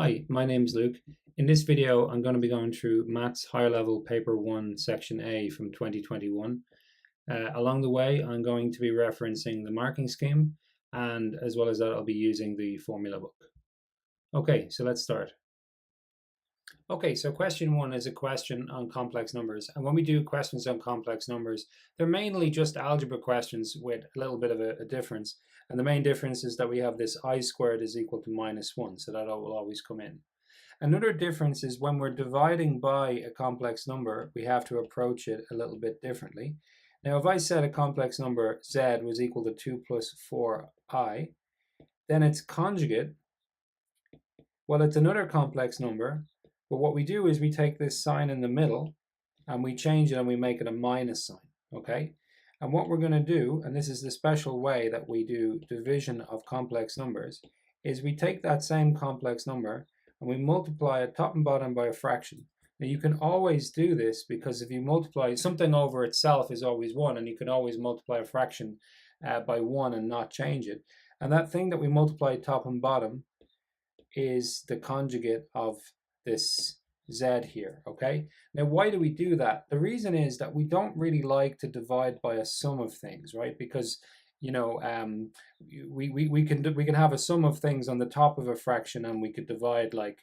Hi, my name's Luke. In this video, I'm going to be going through Maths Higher Level Paper 1, Section A from 2021. Along the way, I'm going to be referencing the marking scheme, and as well as that, I'll be using the formula book. Okay, so let's start. Okay, so question 1 is a question on complex numbers. And when we do questions on complex numbers, they're mainly just algebra questions with a little bit of a difference. And the main difference is that we have this I squared is equal to minus 1, so that will always come in. Another difference is when we're dividing by a complex number, we have to approach it a little bit differently. Now, if I said a complex number z was equal to 2 plus 4i, then its conjugate, well, it's another complex number, but what we do is we take this sign in the middle and we change it and we make it a minus sign, okay? And what we're going to do, and this is the special way that we do division of complex numbers, is we take that same complex number and we multiply it top and bottom by a fraction. Now you can always do this because if you multiply something over itself is always 1, and you can always multiply a fraction by 1 and not change it. And that thing that we multiply top and bottom is the conjugate of this z here, okay? Now, why do we do that? The reason is that we don't really like to divide by a sum of things, right? Because we can have a sum of things on the top of a fraction and we could divide like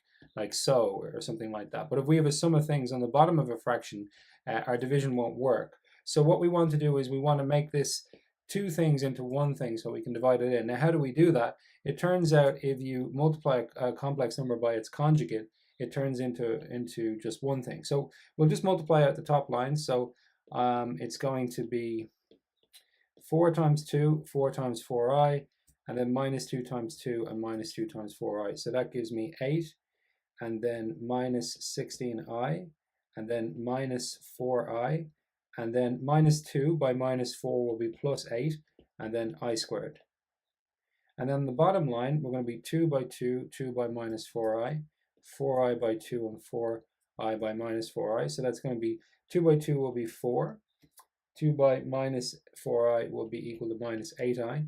so or something like that. But if we have a sum of things on the bottom of a fraction, our division won't work. So what we want to do is we want to make this two things into one thing so we can divide it in. Now, how do we do that? It turns out if you multiply a complex number by its conjugate, it turns into just one thing. So we'll just multiply out the top line. So it's going to be 4 times 2, 4 times 4i, and then minus 2 times 2 and minus 2 times 4i. So that gives me 8, and then minus 16i, and then minus 4i, and then minus 2 by minus 4 will be plus 8, and then I squared. And then the bottom line, we're going to be 2 by 2, 2 by minus 4i, 4i by 2, and 4i by minus 4i. So that's going to be 2 by 2 will be 4. 2 by minus 4i will be equal to minus 8i.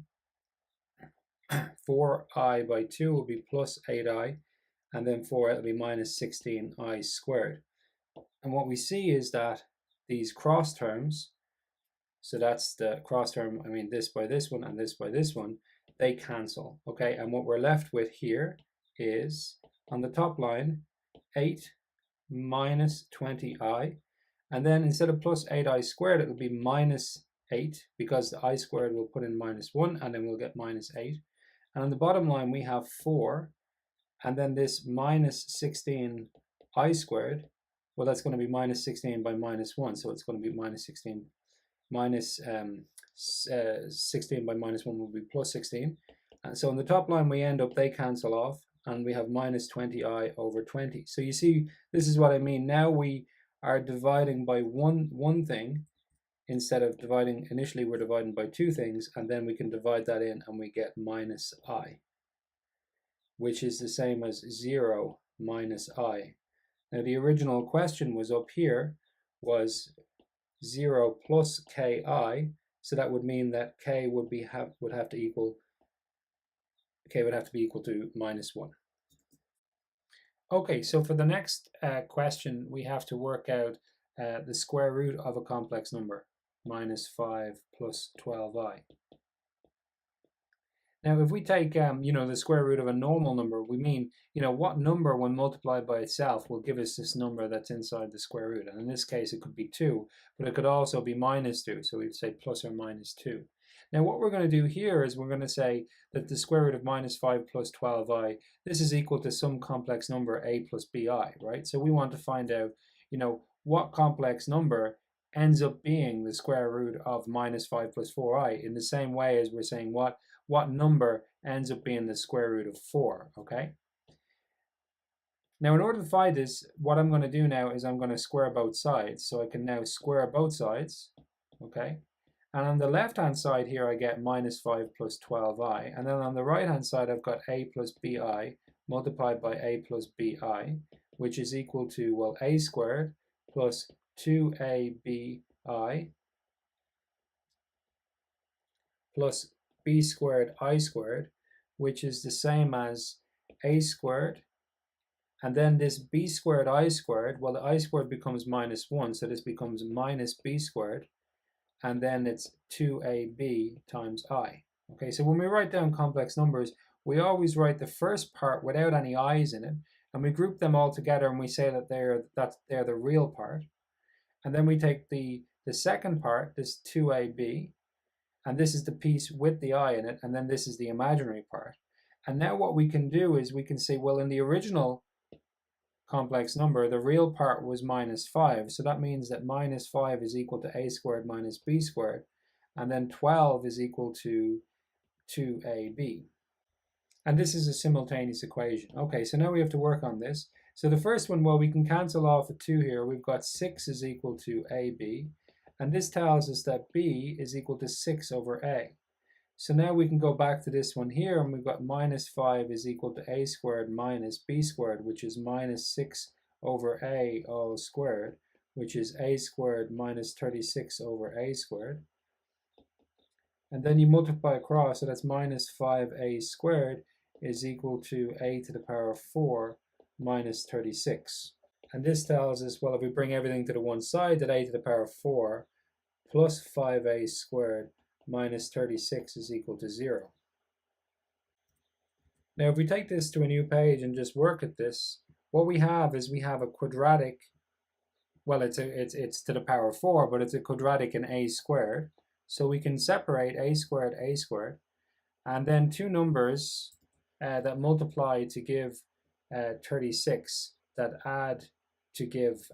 4i by 2 will be plus 8i. And then 4i will be minus 16i squared. And what we see is that these cross terms, so that's the cross term, I mean this by this one and this by this one, they cancel, okay? And what we're left with here is, on the top line, 8 minus 20i. And then instead of plus 8i squared, it will be minus 8, because the I squared will put in minus 1, and then we'll get minus 8. And on the bottom line, we have 4, and then this minus 16i squared, well, that's going to be minus 16 by minus 1, so it's going to be minus 16. Minus 16 by minus 1 will be plus 16. And so on the top line, we end up, they cancel off, and we have minus 20i over 20. So you see, this is what I mean. Now we are dividing by one thing instead of dividing. Initially we're dividing by two things, and then we can divide that in and we get minus I, which is the same as 0 minus I. Now the original question was up here, was 0 plus ki, so that would mean that k would have to be equal to minus 1. Okay, so for the next question, we have to work out the square root of a complex number, minus 5 plus 12i. Now, if we take, the square root of a normal number, we mean, what number when multiplied by itself will give us this number that's inside the square root. And in this case, it could be 2, but it could also be minus 2. So we'd say plus or minus 2. Now, what we're going to do here is we're going to say that the square root of minus 5 plus 12i, this is equal to some complex number a plus bi, right? So we want to find out, what complex number ends up being the square root of minus 5 plus 4i, in the same way as we're saying what number ends up being the square root of 4, okay? Now, in order to find this, what I'm going to do now is I'm going to square both sides. So I can now square both sides, okay? And on the left-hand side here, I get minus 5 plus 12i. And then on the right-hand side, I've got a plus bi multiplied by a plus bi, which is equal to, well, a squared plus 2abi plus b squared I squared, which is the same as a squared And then this b squared I squared, well, the I squared becomes minus 1, so this becomes minus b squared, and then it's 2ab times I. Okay, so when we write down complex numbers, we always write the first part without any i's in it, and we group them all together and we say that they're the real part. And then we take the second part, this 2ab, and this is the piece with the I in it, and then this is the imaginary part. And now what we can do is we can say, well, in the original complex number, the real part was minus 5. So that means that minus 5 is equal to a squared minus b squared. And then 12 is equal to 2ab. And this is a simultaneous equation. Okay, so now we have to work on this. So the first one, well, we can cancel off a 2 here. We've got 6 is equal to ab. And this tells us that b is equal to 6 over a. So now we can go back to this one here, and we've got minus 5 is equal to a squared minus b squared, which is minus 6 over a all squared, which is a squared minus 36 over a squared. And then you multiply across, so that's minus 5a squared is equal to a to the power of 4 minus 36. And this tells us, well, if we bring everything to the one side, that a to the power of 4 plus 5a squared minus 36 is equal to 0. Now, if we take this to a new page and just work at this, what we have is we have a quadratic, well, it's to the power of 4, but it's a quadratic in a squared. So we can separate a squared, and then two numbers that multiply to give 36, that add to give,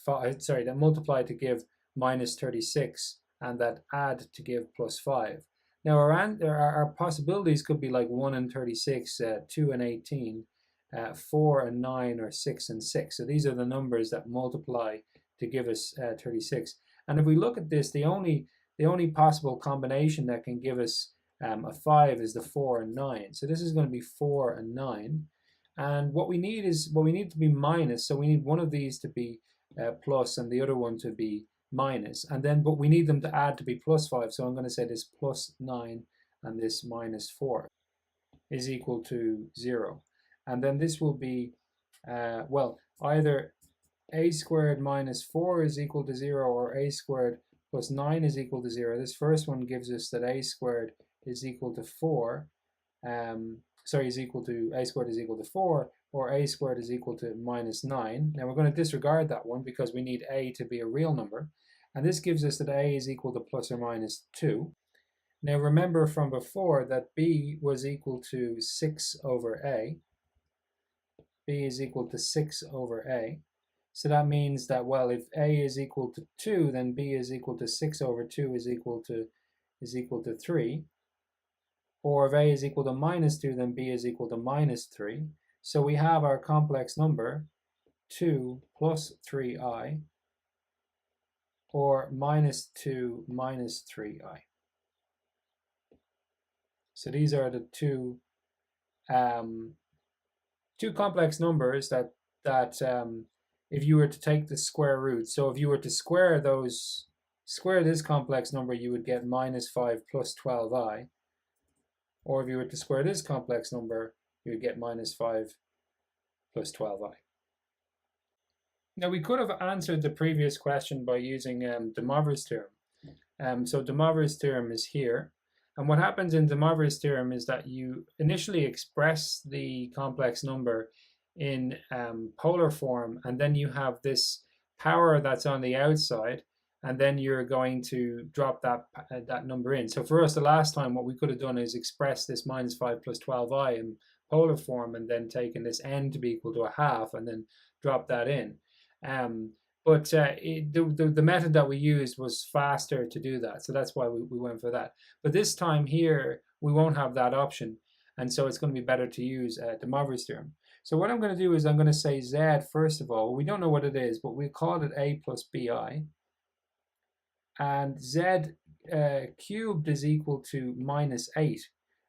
that multiply to give minus 36, and that add to give plus 5. Now our possibilities could be like 1 and 36, 2 and 18, 4 and 9, or 6 and 6. So these are the numbers that multiply to give us 36. And if we look at this, the only possible combination that can give us a 5 is the 4 and 9. So this is going to be 4 and 9. And what we need to be minus. So we need one of these to be plus and the other one to be minus. And then, but we need them to add to be plus 5. So I'm going to say this plus 9 and this minus 4 is equal to 0. And then this will be, well, either a squared minus 4 is equal to 0, or a squared plus 9 is equal to 0. This first one gives us that a squared is equal to 4. Is equal to, a squared is equal to 4, or a squared is equal to minus 9. Now we're going to disregard that one because we need a to be a real number. And this gives us that a is equal to plus or minus 2. Now remember from before that b was equal to 6 over a. b is equal to 6 over a. So that means that, well, if a is equal to 2, then b is equal to 6 over 2 is equal to 3. Or if a is equal to minus 2, then b is equal to minus 3. So we have our complex number 2 plus 3i, or minus 2 minus 3i. So these are the two complex numbers that if you were to take the square root, so if you were to square this complex number, you would get minus 5 plus 12i. Or if you were to square this complex number, you would get minus 5 plus 12i. Now we could have answered the previous question by using De Moivre's theorem. So De Moivre's theorem is here. And what happens in De Moivre's theorem is that you initially express the complex number in polar form, and then you have this power that's on the outside, and then you're going to drop that number in. So for us, the last time, what we could have done is express this minus 5 plus 12i in polar form, and then taken this n to be equal to a half, and then drop that in. But the method that we used was faster to do that, so that's why we went for that. But this time here, we won't have that option, and so it's going to be better to use De Moivre's theorem. So what I'm going to do is I'm going to say z, first of all. We don't know what it is, but we called it a plus bi. And z cubed is equal to minus 8.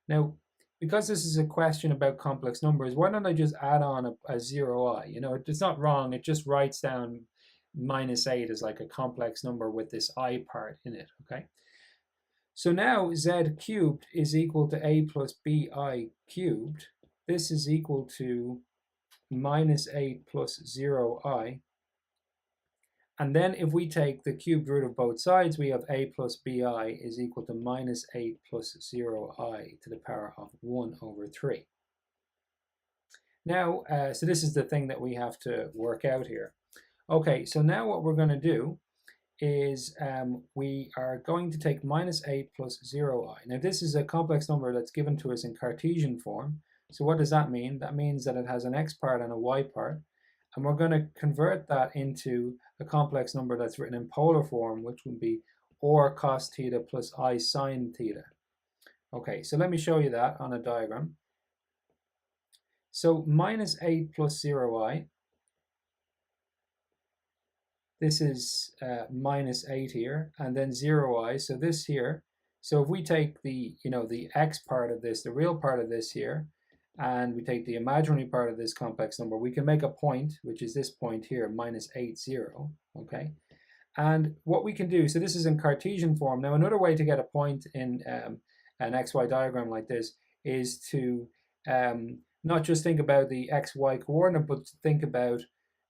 Now, because this is a question about complex numbers, why don't I just add on a 0i? You know, it's not wrong. It just writes down minus 8 as like a complex number with this I part in it, okay? So now z cubed is equal to a plus bi cubed. This is equal to minus 8 plus 0I. And then if we take the cubed root of both sides, we have a plus bi is equal to minus 8 plus 0I to the power of 1 over 3. Now, so this is the thing that we have to work out here. Okay, so now what we're going to do is we are going to take minus 8 plus 0I. Now this is a complex number that's given to us in Cartesian form. So what does that mean? That means that it has an x part and a y part. And we're going to convert that into a complex number that's written in polar form, which would be or cos theta plus I sine theta. Okay, so let me show you that on a diagram. So minus 8 plus 0I. This is minus 8 here, and then 0I, so this here. So if we take the, the x part of this, the real part of this here, and we take the imaginary part of this complex number, we can make a point, which is this point here, minus 8, 0, okay? And what we can do, so this is in Cartesian form. Now another way to get a point in an xy diagram like this is to not just think about the xy coordinate, but to think about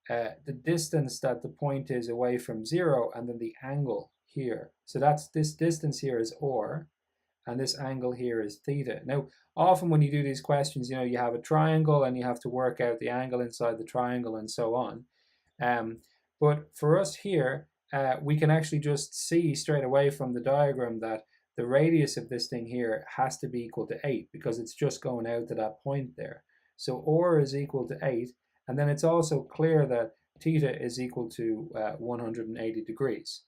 the distance that the point is away from 0, and then the angle here. So that's this distance here is or, and this angle here is theta. Now, often when you do these questions, you have a triangle and you have to work out the angle inside the triangle and so on. But for us here, we can actually just see straight away from the diagram that the radius of this thing here has to be equal to 8 because it's just going out to that point there. So or is equal to 8, and then it's also clear that theta is equal to 180 degrees.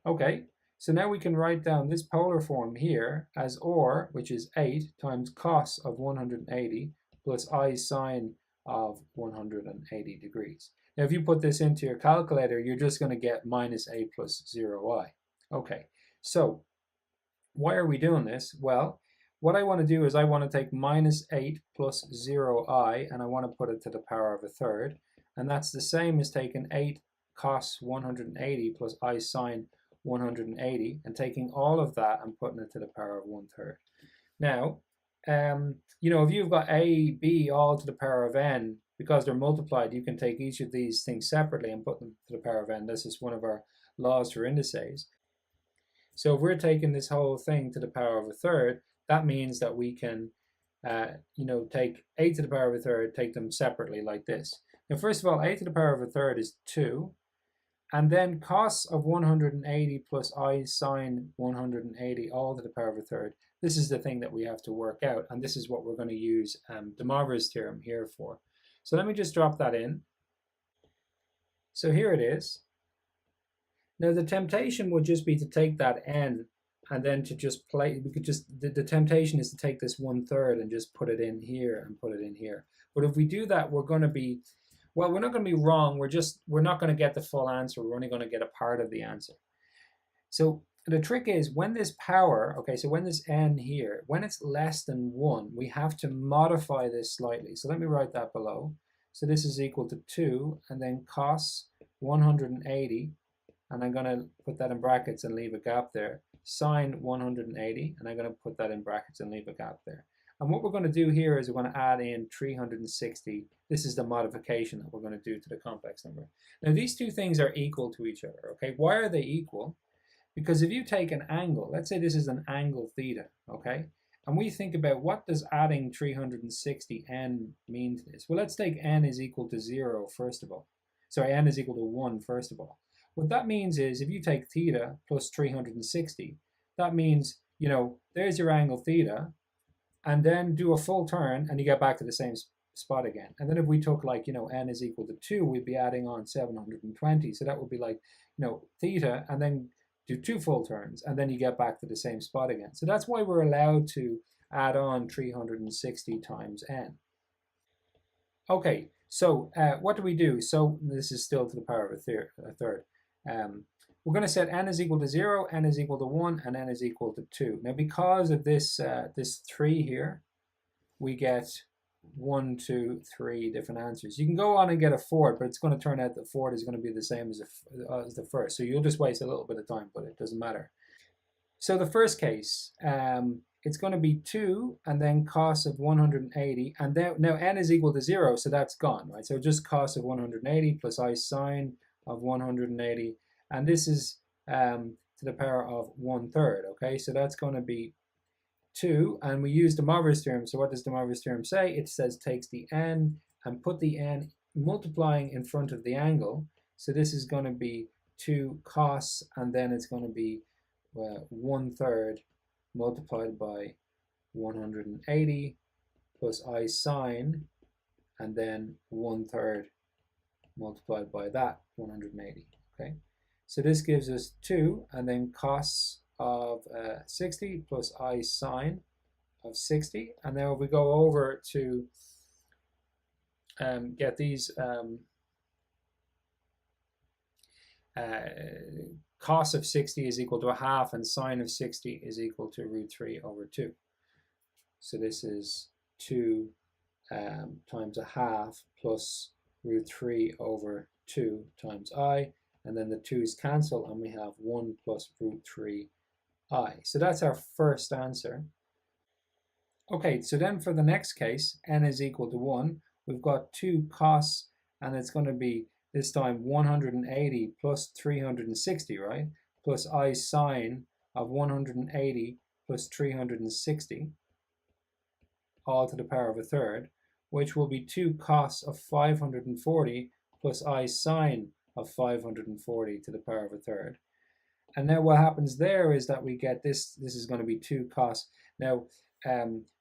Okay. So now we can write down this polar form here as or, which is 8 times cos of 180 plus I sine of 180 degrees. Now if you put this into your calculator, you're just going to get minus 8 plus 0I. Okay, so why are we doing this? Well, what I want to do is I want to take minus 8 plus 0I and I want to put it to the power of a third. And that's the same as taking 8 cos 180 plus I sine 180 and taking all of that and putting it to the power of 1/3. Now, if you've got a, b all to the power of n, because they're multiplied, you can take each of these things separately and put them to the power of n. This is one of our laws for indices. So if we're taking this whole thing to the power of a third, that means that we can, take a to the power of a third, take them separately like this. Now, first of all, a to the power of a third is 2. And then cos of 180 plus I sine 180 all to the power of a third. This is the thing that we have to work out. And this is what we're going to use De Moivre's theorem here for. So let me just drop that in. So here it is. Now the temptation would just be to take that n and then to just play. We could just, the temptation is to take this 1/3 and just put it in here and put it in here. But if we do that, we're going to be, well, we're not going to be wrong. We're not going to get the full answer. We're only going to get a part of the answer. So the trick is when this power, okay, so when this n here, when it's less than 1, we have to modify this slightly. So let me write that below. So this is equal to 2, and then cos 180, and I'm going to put that in brackets and leave a gap there. Sine 180, and I'm going to put that in brackets and leave a gap there. And what we're going to do here is we're going to add in 360. This is the modification that we're going to do to the complex number. Now these two things are equal to each other, okay? Why are they equal? Because if you take an angle, let's say this is an angle theta, okay? And we think about what does adding 360n mean to this? Well, let's take n is equal to 0 first of all. Sorry, n is equal to 1 first of all. What that means is if you take theta plus 360, that means, there's your angle theta, and then do a full turn and you get back to the same spot again. And then if we took n is equal to 2, we'd be adding on 720. So that would be theta, and then do 2 full turns, and then you get back to the same spot again. So that's why we're allowed to add on 360 times n. Okay, so what do we do? So this is still to the power of a third. We're going to set n is equal to 0, n is equal to 1, and n is equal to 2. Now because of this, this 3 here, we get 1, 2, 3 different answers. You can go on and get a fourth, but it's going to turn out that fourth is going to be the same as the first. So you'll just waste a little bit of time, but it doesn't matter. So the first case, it's going to be 2 and then cos of 180, and then now n is equal to 0, so that's gone, right? So just cos of 180 plus I sine of 180, and this is to the power of 1/3, okay? So that's going to be 2, and we use De Moivre's theorem. So what does De Moivre's theorem say? It says takes the n and put the n multiplying in front of the angle. So this is going to be 2 cos, and then it's going to be 1/3 multiplied by 180 plus I sine, and then 1/3 multiplied by that 180. Okay, so this gives us 2, and then cos of 60 plus I sine of 60, and then if we go over to get these cos of 60 is equal to 1/2, and sine of 60 is equal to √3/2. So this is 2 times 1/2 plus √3/2 times I, and then the 2's cancel, and we have 1 plus √3I. So that's our first answer. Okay, so then for the next case, n is equal to 1, we've got 2 cos, and it's going to be this time 180 plus 360, right? Plus I sine of 180 plus 360, all to the power of 1/3, which will be 2 cos of 540 plus I sine of 540 to the power of 1/3. And now what happens there is that we get this is going to be 2 cos. Now,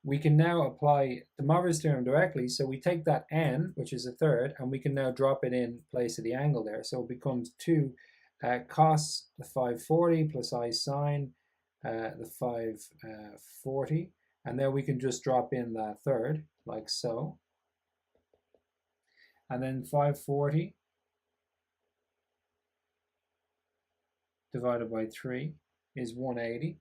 we can now apply De Moivre's theorem directly. So we take that n, which is 1/3, and we can now drop it in place of the angle there. So it becomes 2 cos the 540 plus I sine the 540. And then we can just drop in that 1/3, like so. And then 540 divided by 3 is 180.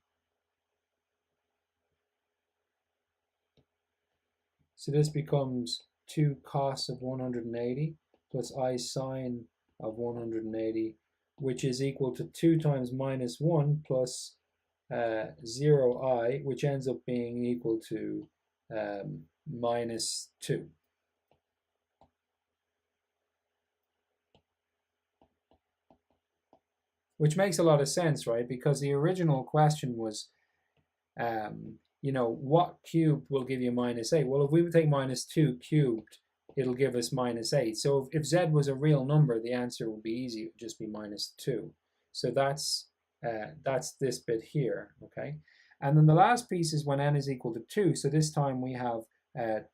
So this becomes 2 cos of 180 plus I sine of 180, which is equal to 2 times minus 1 plus 0I, which ends up being equal to minus 2. Which makes a lot of sense, right? Because the original question was, you know, what cubed will give you minus 8? Well, if we would take minus 2 cubed, it'll give us minus 8. So if z was a real number, the answer would be easy. It would just be minus 2. So that's this bit here, okay? And then the last piece is when n is equal to 2. So this time we have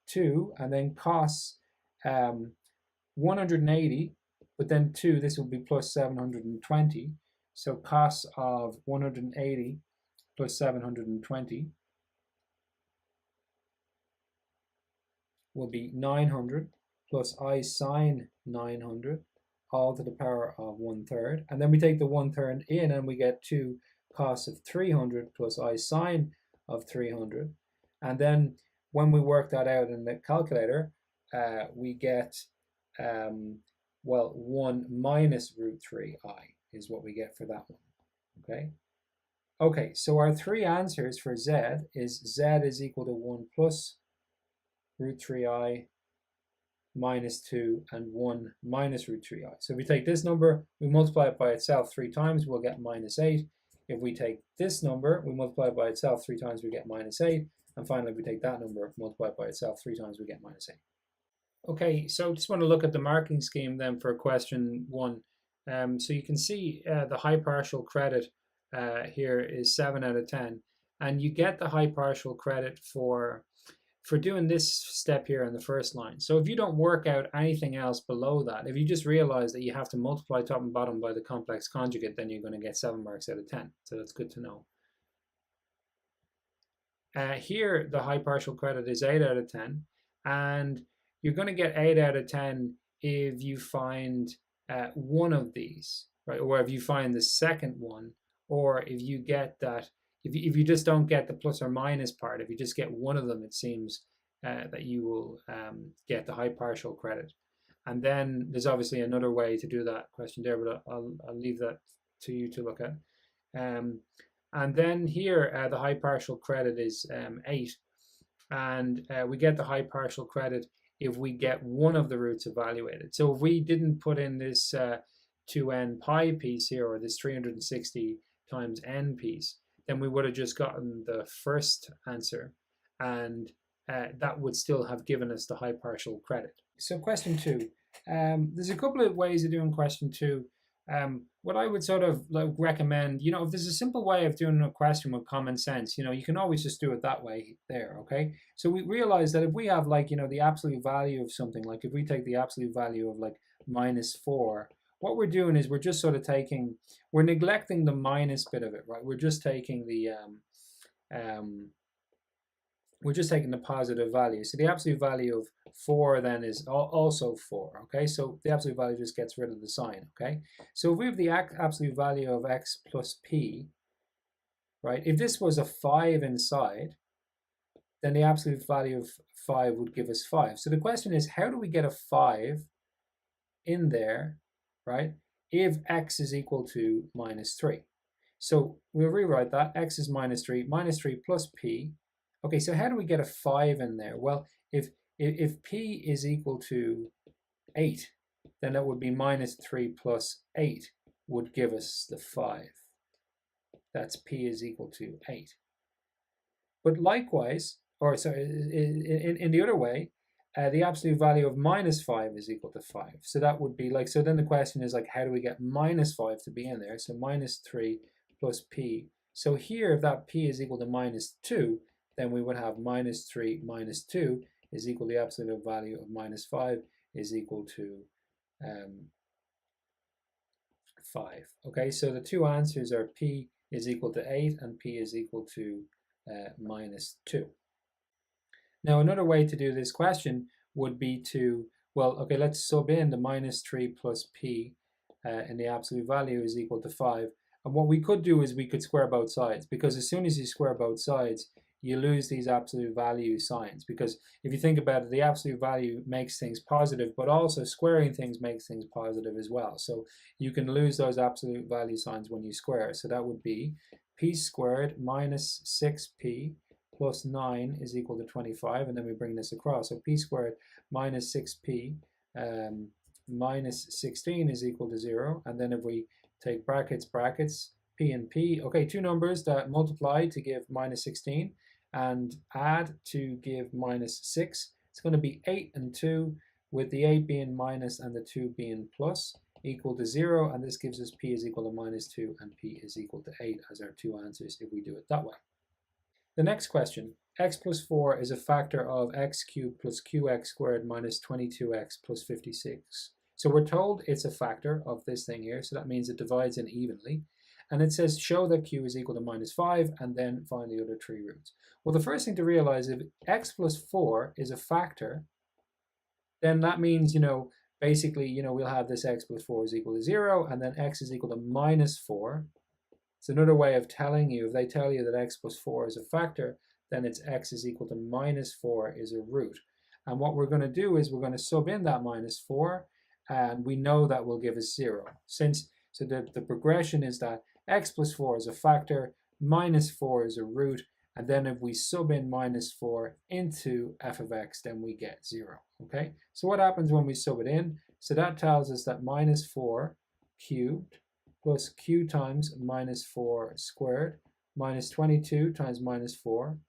2, and then cos 180, but then 2, this will be plus 720. So cos of 180 plus 720 will be 900 plus I sine 900, all to the power of 1/3. And then we take the 1/3 in, and we get 2 cos of 300 plus I sine of 300. And then when we work that out in the calculator, we get, well, 1 minus √3I is what we get for that one, okay? Okay, so our three answers for z is equal to 1 plus √3I minus 2 and 1 minus √3I. So if we take this number, we multiply it by itself 3 times, we'll get minus 8. If we take this number, we multiply it by itself 3 times, we get minus 8. And finally, if we take that number, multiply it by itself 3 times, we get minus 8. Okay, so just want to look at the marking scheme then for question 1. So you can see the high partial credit here is 7 out of 10. And you get the high partial credit for doing this step here in the first line. So if you don't work out anything else below that, if you just realize that you have to multiply top and bottom by the complex conjugate, then you're going to get 7 marks out of 10. So that's good to know. Here, the high partial credit is 8 out of 10. And you're going to get 8 out of 10 if you find one of these, right? Or if you find the second one, or if you get that, if you just don't get the plus or minus part, if you just get one of them, it seems that you will get the high partial credit. And then there's obviously another way to do that question there, but I'll leave that to you to look at. And then here, the high partial credit is 8. And we get the high partial credit if we get one of the roots evaluated. So if we didn't put in this 2n pi piece here, or this 360 times n piece, then we would have just gotten the first answer, and that would still have given us the high partial credit. So question 2. There's a couple of ways of doing question 2. What I would sort of like recommend, if there's a simple way of doing a question with common sense, you can always just do it that way there, okay? So we realize that if we have like, the absolute value of something, like if we take the absolute value of like -4, what we're doing is we're just sort of we're neglecting the minus bit of it, right? We're just taking the positive value. So the absolute value of 4 then is also 4, okay? So the absolute value just gets rid of the sign, okay? So if we have the absolute value of x plus p, right? If this was a 5 inside, then the absolute value of 5 would give us 5. So the question is, how do we get a 5 in there, right, if x is equal to -3? So we'll rewrite that. X is -3, -3 plus p. Okay, so how do we get a 5 in there? Well, if p is equal to 8, then that would be -3 plus 8 would give us the 5. That's p is equal to 8. But likewise, or sorry, in the other way, the absolute value of -5 is equal to 5. So that would be like, so then the question is like, how do we get -5 to be in there? So -3 plus p. So here, if that p is equal to -2, then we would have -3 minus 2 is equal to the absolute value of -5 is equal to 5. Okay, so the two answers are p is equal to 8 and p is equal to -2. Now, another way to do this question would be to, well, okay, let's sub in the -3 plus p and the absolute value is equal to 5. And what we could do is we could square both sides, because as soon as you square both sides, you lose these absolute value signs. Because if you think about it, the absolute value makes things positive, but also squaring things makes things positive as well. So you can lose those absolute value signs when you square. So that would be p squared minus 6p plus 9 is equal to 25, and then we bring this across. So p squared minus 6p minus 16 is equal to 0. And then if we take brackets, p and p, okay, two numbers that multiply to give -16 and add to give -6. It's going to be 8 and 2, with the 8 being minus and the 2 being plus, equal to 0. And this gives us p is equal to -2 and p is equal to 8 as our two answers if we do it that way. The next question, x plus 4 is a factor of x cubed plus qx squared minus 22x plus 56. So we're told it's a factor of this thing here, so that means it divides in evenly. And it says show that q is equal to -5 and then find the other three roots. Well, the first thing to realize, if x plus 4 is a factor, then that means, basically, we'll have this x plus 4 is equal to 0, and then x is equal to -4. It's another way of telling you, if they tell you that x plus 4 is a factor, then it's x is equal to -4 is a root. And what we're going to do is we're going to sub in that -4, and we know that will give us 0. So the progression is that x plus 4 is a factor, -4 is a root, and then if we sub in -4 into f of x, then we get 0. Okay, so what happens when we sub it in? So that tells us that -4 cubed plus q times -4 squared minus 22 times -4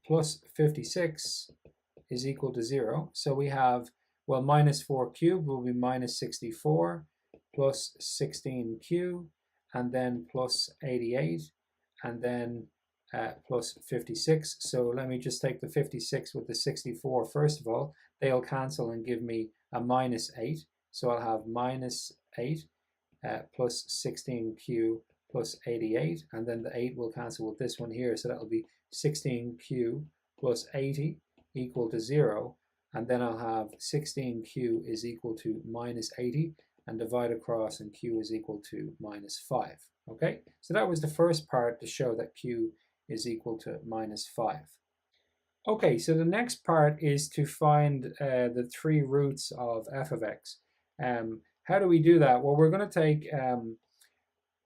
plus 56 is equal to 0. So we have, well, -4 cubed will be -64 plus 16q, and then plus 88, and then plus 56. So let me just take the 56 with the 64 first of all. They'll cancel and give me a -8. So I'll have -8 plus 16q plus 88, and then the 8 will cancel with this one here. So that'll be 16q plus 80 equal to 0. And then I'll have 16q is equal to -80, and divide across, and q is equal to -5. Okay, so that was the first part to show that q is equal to -5. Okay, so the next part is to find the three roots of f of x. How do we do that? Well, we're going to take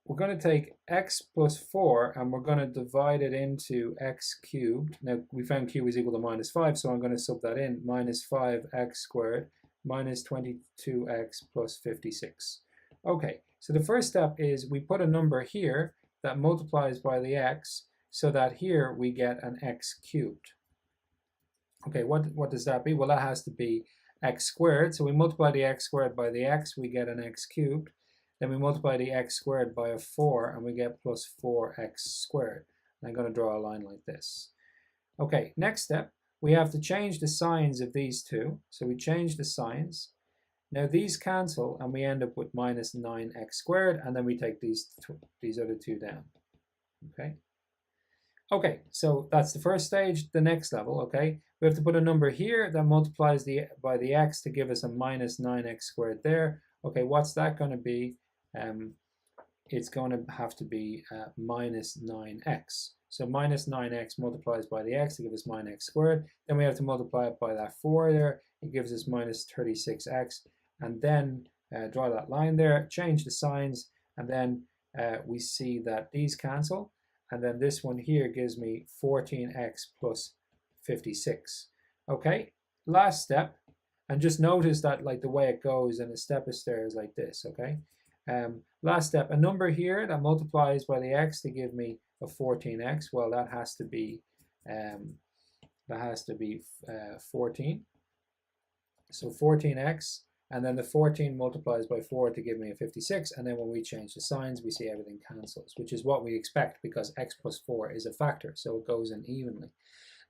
we're going to take x plus 4 and we're going to divide it into x cubed. Now we found q is equal to minus 5, so I'm going to sub that in. Minus 5x squared minus 22x plus 56. Okay, so the first step is we put a number here that multiplies by the x so that here we get an x cubed. Okay, what does that be? Well, that has to be x squared. So we multiply the x squared by the x, we get an x cubed. Then we multiply the x squared by a 4 and we get plus 4x squared. And I'm going to draw a line like this. Okay, next step, we have to change the signs of these two. So we change the signs. Now these cancel and we end up with minus 9x squared, and then we take these other two down. Okay. Okay, so that's the first stage. The next level, okay, we have to put a number here that multiplies by the x to give us a minus 9x squared there. Okay, what's that going to be? It's going to have to be minus 9x. So minus 9x multiplies by the x to give us minus x squared. Then we have to multiply it by that 4 there. It gives us minus 36x. And then draw that line there, change the signs, and then we see that these cancel. And then this one here gives me 14x plus 56. Okay, last step. And just notice that like the way it goes in a step of stairs like this, okay? Last step, a number here that multiplies by the x to give me a 14x. Well, that has to be 14. So 14x, and then the 14 multiplies by 4 to give me a 56, and then when we change the signs, we see everything cancels, which is what we expect because x plus 4 is a factor, so it goes in evenly.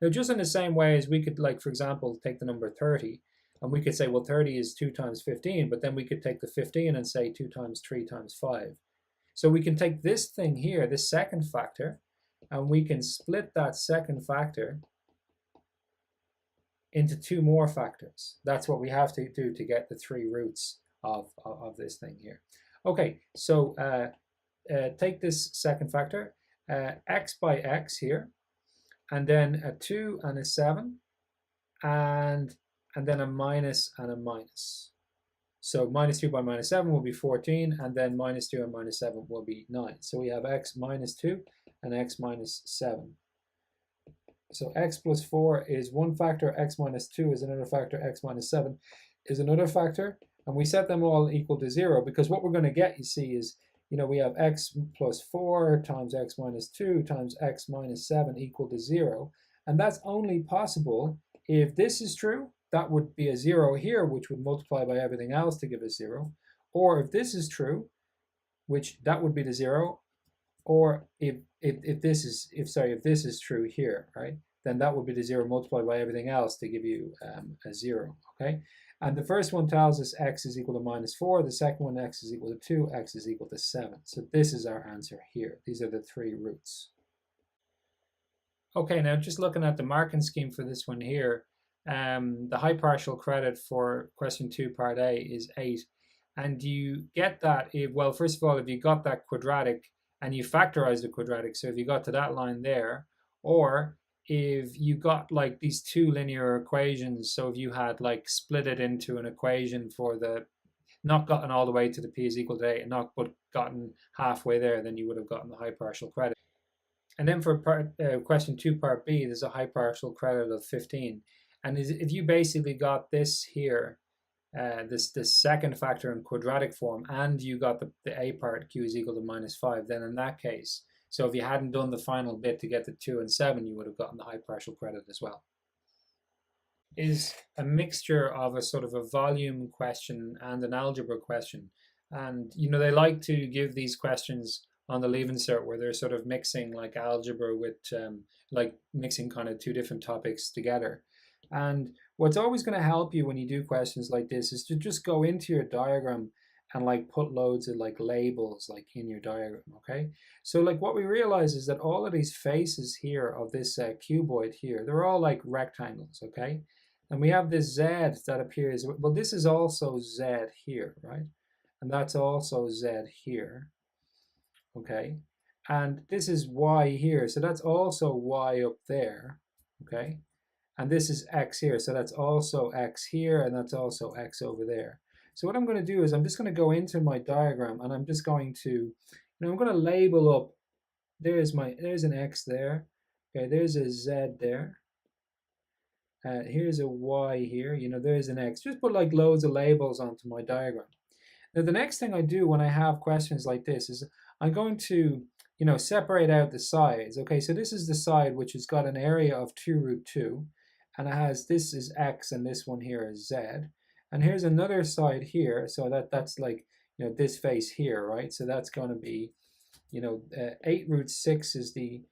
Now, just in the same way as we could, like, for example, take the number 30, and we could say, well, 30 is 2 times 15, but then we could take the 15 and say 2 times 3 times 5. So we can take this thing here, this second factor, and we can split that second factor into 2 more factors. That's what we have to do to get the 3 roots of this thing here. Okay, so take this second factor, x by x here, and then a 2 and a 7, and then a minus and a minus. So minus 2 by minus 7 will be 14, and then minus 2 and minus 7 will be 9. So we have x minus 2 and x minus 7. So x plus 4 is one factor, x minus 2 is another factor, x minus 7 is another factor, and we set them all equal to 0 because what we're going to get, you see, is, you know, we have x plus 4 times x minus 2 times x minus 7 equal to 0, and that's only possible if this is true. That would be a 0 here, which would multiply by everything else to give us 0, or if this is true, which that would be the 0, or if this is true here, right, then that would be the 0 multiplied by everything else to give you a 0, okay? And the first one tells us x is equal to minus 4, the second one x is equal to 2, x is equal to 7. So this is our answer here. These are the 3 roots. Okay, now just looking at the marking scheme for this one here, the high partial credit for question 2 part A is 8. And you get that if, well, first of all, if you got that quadratic and you factorize the quadratic, so if you got to that line there, or if you got like these 2 linear equations, so if you had like split it into an equation for the, not gotten all the way to the p is equal to 8, but gotten halfway there, then you would have gotten the high partial credit. And then for question 2 part B, there's a high partial credit of 15. And if you basically got this here, this second factor in quadratic form, and you got the a part, q is equal to minus 5, then in that case, so if you hadn't done the final bit to get the 2 and 7, you would have gotten the high partial credit as well. Is a mixture of a sort of a volume question and an algebra question. And, you know, they like to give these questions on the Leaving Cert where they're sort of mixing like algebra with, like mixing kind of 2 different topics together. And what's always going to help you when you do questions like this is to just go into your diagram and like put loads of like labels like in your diagram, okay? So like what we realize is that all of these faces here of this cuboid here, they're all like rectangles, okay? And we have this Z that appears, well, this is also Z here, right? And that's also Z here, okay? And this is Y here, so that's also Y up there, okay? And this is X here, so that's also X here, and that's also X over there. So what I'm going to do is I'm just going to go into my diagram, and I'm just going to, Now I'm going to label up, there's an X there, okay, there's a Z there, here's a Y here, you know, there's an X. Just put like loads of labels onto my diagram. Now the next thing I do when I have questions like this is I'm going to, you know, separate out the sides. Okay, so this is the side which has got an area of 2 root 2, and it has, this is X and this one here is Z. And here's another side here, so that's like, you know, this face here, right? So that's going to be, you know, 8 root 6 is the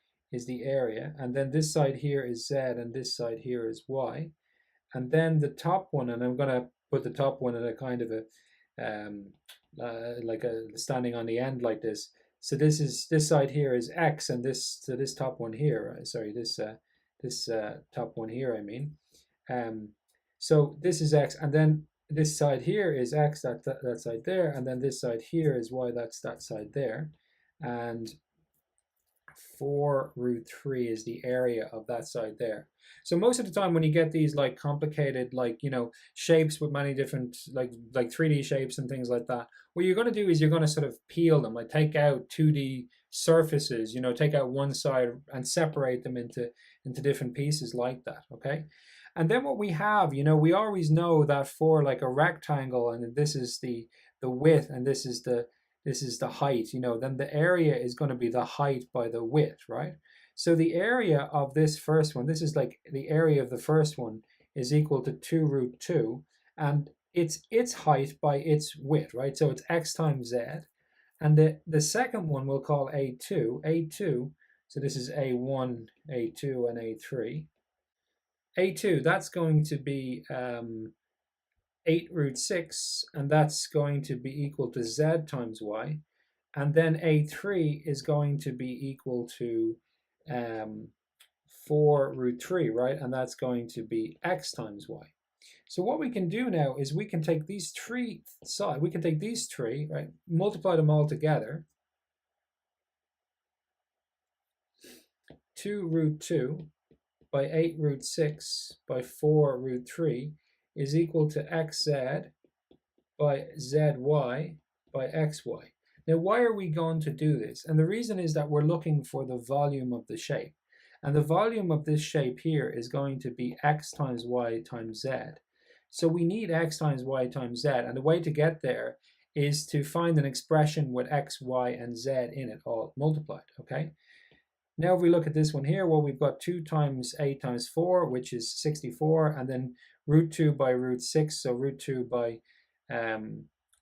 area, and then this side here is Z and this side here is Y. And then the top one, and I'm going to put the top one in a kind of a like a standing on the end like this. So this side here is X, and this top one here, sorry, this top one here, I mean. So this is X, and then this side here is X, that side there, and then this side here is Y, that's that side there. And 4 root 3 is the area of that side there. So most of the time when you get these like complicated, like, you know, shapes with many different like 3D shapes and things like that, what you're going to do is you're going to sort of peel them, like take out 2D surfaces, you know, take out one side and separate them into different pieces like that, okay? And then what we have, you know, we always know that for like a rectangle, and this is the width, and this is the height, you know, then the area is going to be the height by the width, right? So the area of this first one, this is like the area of the first one, is equal to 2 root 2, and it's its height by its width, right? So it's X times Z. And the second one we'll call A2, so this is A1, A2, and A3. A2, that's going to be 8 root 6, and that's going to be equal to Z times Y. And then A3 is going to be equal to 4 root 3, right? And that's going to be X times Y. So what we can do now is we can take these three, right, multiply them all together. 2 root 2 by 8 root 6 by 4 root 3 is equal to xz by zy by xy. Now, why are we going to do this? And the reason is that we're looking for the volume of the shape. And the volume of this shape here is going to be x times y times z. So we need x times y times z. And the way to get there is to find an expression with x, y, and z in it all multiplied, okay? Now if we look at this one here, well, we've got 2 times 8 times 4, which is 64, and then root 2 by root 6, so root 2 by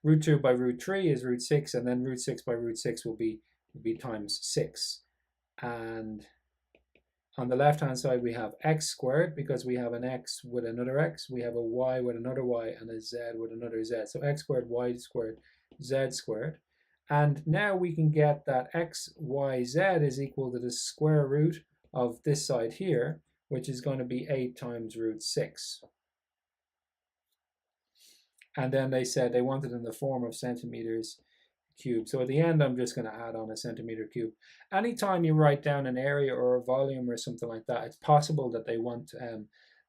root 3 is root 6, and then root 6 by root 6 will be times 6. And on the left-hand side, we have x squared, because we have an x with another x, we have a y with another y, and a z with another z. So x squared, y squared, z squared. And now we can get that x, y, z is equal to the square root of this side here, which is going to be 8 times root 6. And then they said they wanted in the form of centimeters cubed. So at the end, I'm just going to add on a centimeter cube. Anytime you write down an area or a volume or something like that, it's possible that they want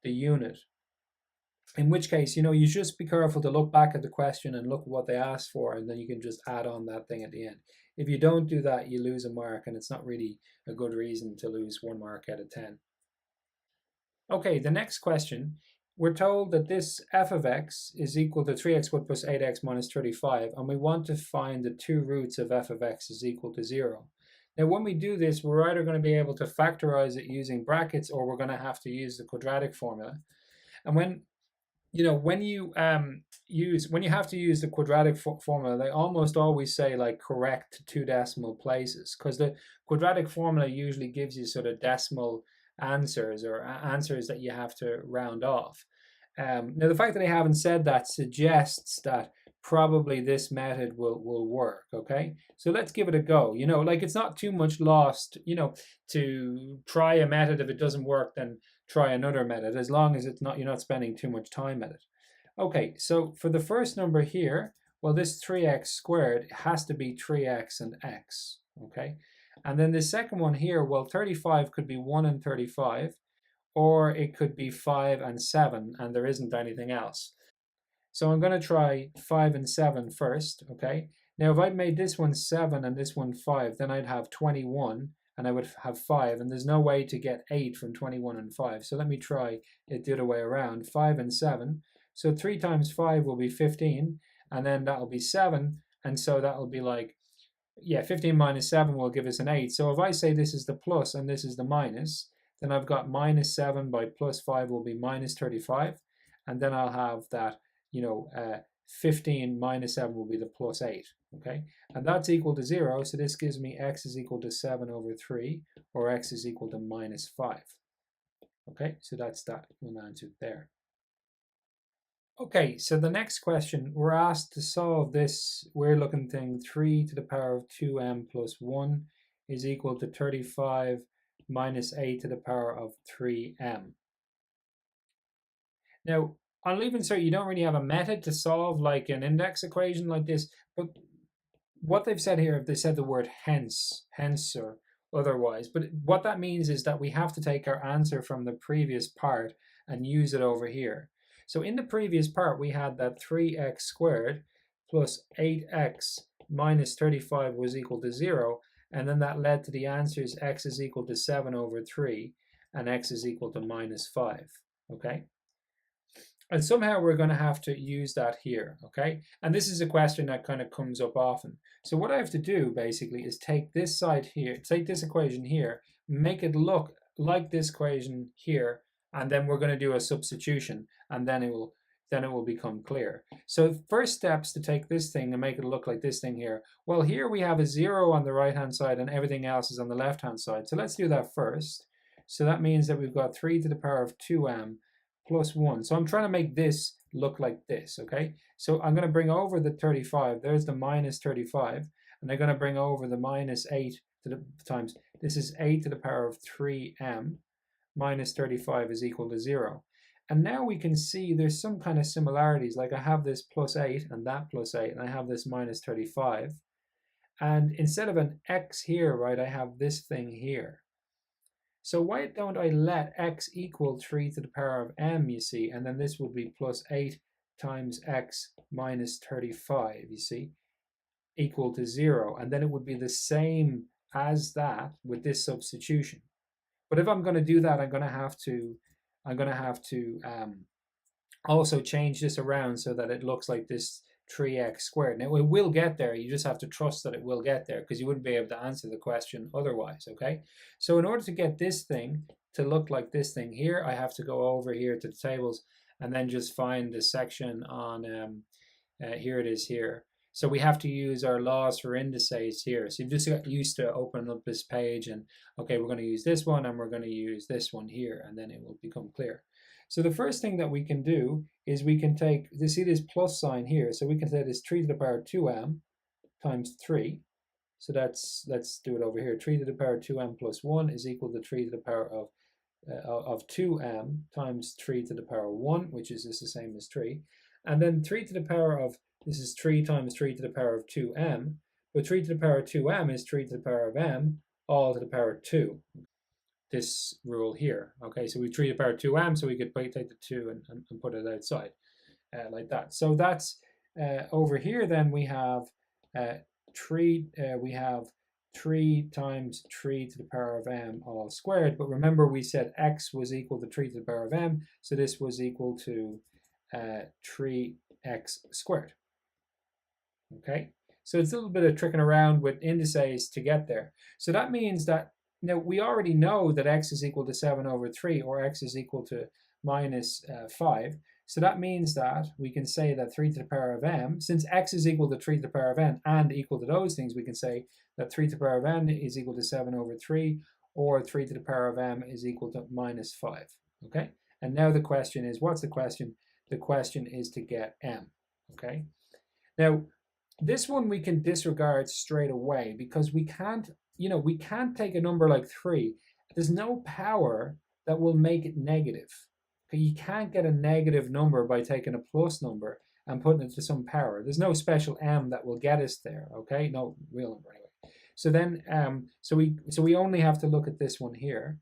the unit. In which case, you know, you just be careful to look back at the question and look at what they asked for, and then you can just add on that thing at the end. If you don't do that, you lose a mark, and it's not really a good reason to lose 1 mark out of 10. Okay, the next question, we're told that this f of x is equal to 3x squared plus 8x minus 35, and we want to find the 2 roots of f of x is equal to 0. Now, when we do this, we're either going to be able to factorize it using brackets, or we're going to have to use the quadratic formula. And when you have to use the quadratic formula, they almost always say like correct 2 decimal places, because the quadratic formula usually gives you sort of decimal answers or answers that you have to round off. Now, the fact that they haven't said that suggests that probably this method will work, okay? So let's give it a go. You know, like, it's not too much lost, you know, to try a method. If it doesn't work, then try another method, as long as it's not, you're not spending too much time at it. Okay, so for the first number here, well, this 3x squared has to be 3x and x, okay? And then the second one here, well, 35 could be 1 and 35, or it could be 5 and 7, and there isn't anything else. So I'm going to try 5 and 7 first, okay? Now, if I made this one 7 and this one 5, then I'd have 21 and I would have 5, and there's no way to get 8 from 21 and 5. So let me try it the other way around, 5 and 7. So 3 times 5 will be 15, and then that'll be 7, and so that'll be like, yeah, 15 minus 7 will give us an 8. So if I say this is the plus and this is the minus, then I've got minus 7 by plus 5 will be minus 35, and then I'll have that, 15 minus 7 will be the plus 8, okay? And that's equal to 0, so this gives me x is equal to 7 over 3, or x is equal to minus 5. Okay, so that's that one answered there. Okay, so the next question, we're asked to solve this weird looking thing, 3 to the power of 2m plus 1 is equal to 35 minus 8 to the power of 3m. Now, on leave insert, you don't really have a method to solve like an index equation like this, but what they've said here, they said the word hence or otherwise, but what that means is that we have to take our answer from the previous part and use it over here. So in the previous part, we had that 3x squared plus 8x minus 35 was equal to 0, and then that led to the answers x is equal to 7 over 3 and x is equal to minus 5, okay? And somehow we're going to have to use that here, okay? And this is a question that kind of comes up often. So what I have to do basically is take this side here, take this equation here, make it look like this equation here, and then we're going to do a substitution, and then it will become clear. So first steps to take this thing and make it look like this thing here. Well, here we have a 0 on the right-hand side and everything else is on the left-hand side. So let's do that first. So that means that we've got 3 to the power of 2m plus 1. So I'm trying to make this look like this, okay? So I'm going to bring over the 35. There's the minus 35. And I'm going to bring over the minus 8 to the times. This is 8 to the power of 3m minus 35 is equal to 0. And now we can see there's some kind of similarities. Like I have this plus 8 and that plus 8, and I have this minus 35. And instead of an x here, right, I have this thing here. So why don't I let x equal 3 to the power of m, you see, and then this would be plus 8 times x minus 35, you see, equal to 0. And then it would be the same as that with this substitution. But if I'm going to do that, I'm going to have to also change this around so that it looks like this 3x squared. Now it will get there, you just have to trust that it will get there because you wouldn't be able to answer the question otherwise, okay? So in order to get this thing to look like this thing here, I have to go over here to the tables and then just find the section on, here it is here. So we have to use our laws for indices here. So you've just got used to opening up this page and, okay, we're going to use this one and we're going to use this one here, and then it will become clear. So the first thing that we can do is we can take, you see this plus sign here, so we can say this 3 to the power 2m times 3. So let's do it over here. 3 to the power 2m plus 1 is equal to 3 to the power of 2m times 3 to the power 1, which is just the same as 3. And then 3 to the power of, this is 3 times 3 to the power of 2m, but 3 to the power of 2m is 3 to the power of m, all to the power of 2. This rule here, okay, so we 3 to the power of 2m, so we could take the 2 and put it outside like that. So that's over here. Then we have 3 times 3 to the power of m all squared. But remember, we said x was equal to 3 to the power of m, so this was equal to 3x squared. Okay, so it's a little bit of tricking around with indices to get there. So that means that now we already know that x is equal to 7 over 3, or x is equal to minus 5. So that means that we can say that 3 to the power of m, since x is equal to 3 to the power of n and equal to those things, we can say that 3 to the power of n is equal to 7 over 3, or 3 to the power of m is equal to minus 5. Okay, and now the question is, what's the question? The question is to get m. Okay, now this one we can disregard straight away because we can't, we can't take a number like 3. There's no power that will make it negative. Okay? You can't get a negative number by taking a plus number and putting it to some power. There's no special m that will get us there. Okay, no real number anyway. So then, so we only have to look at this one here,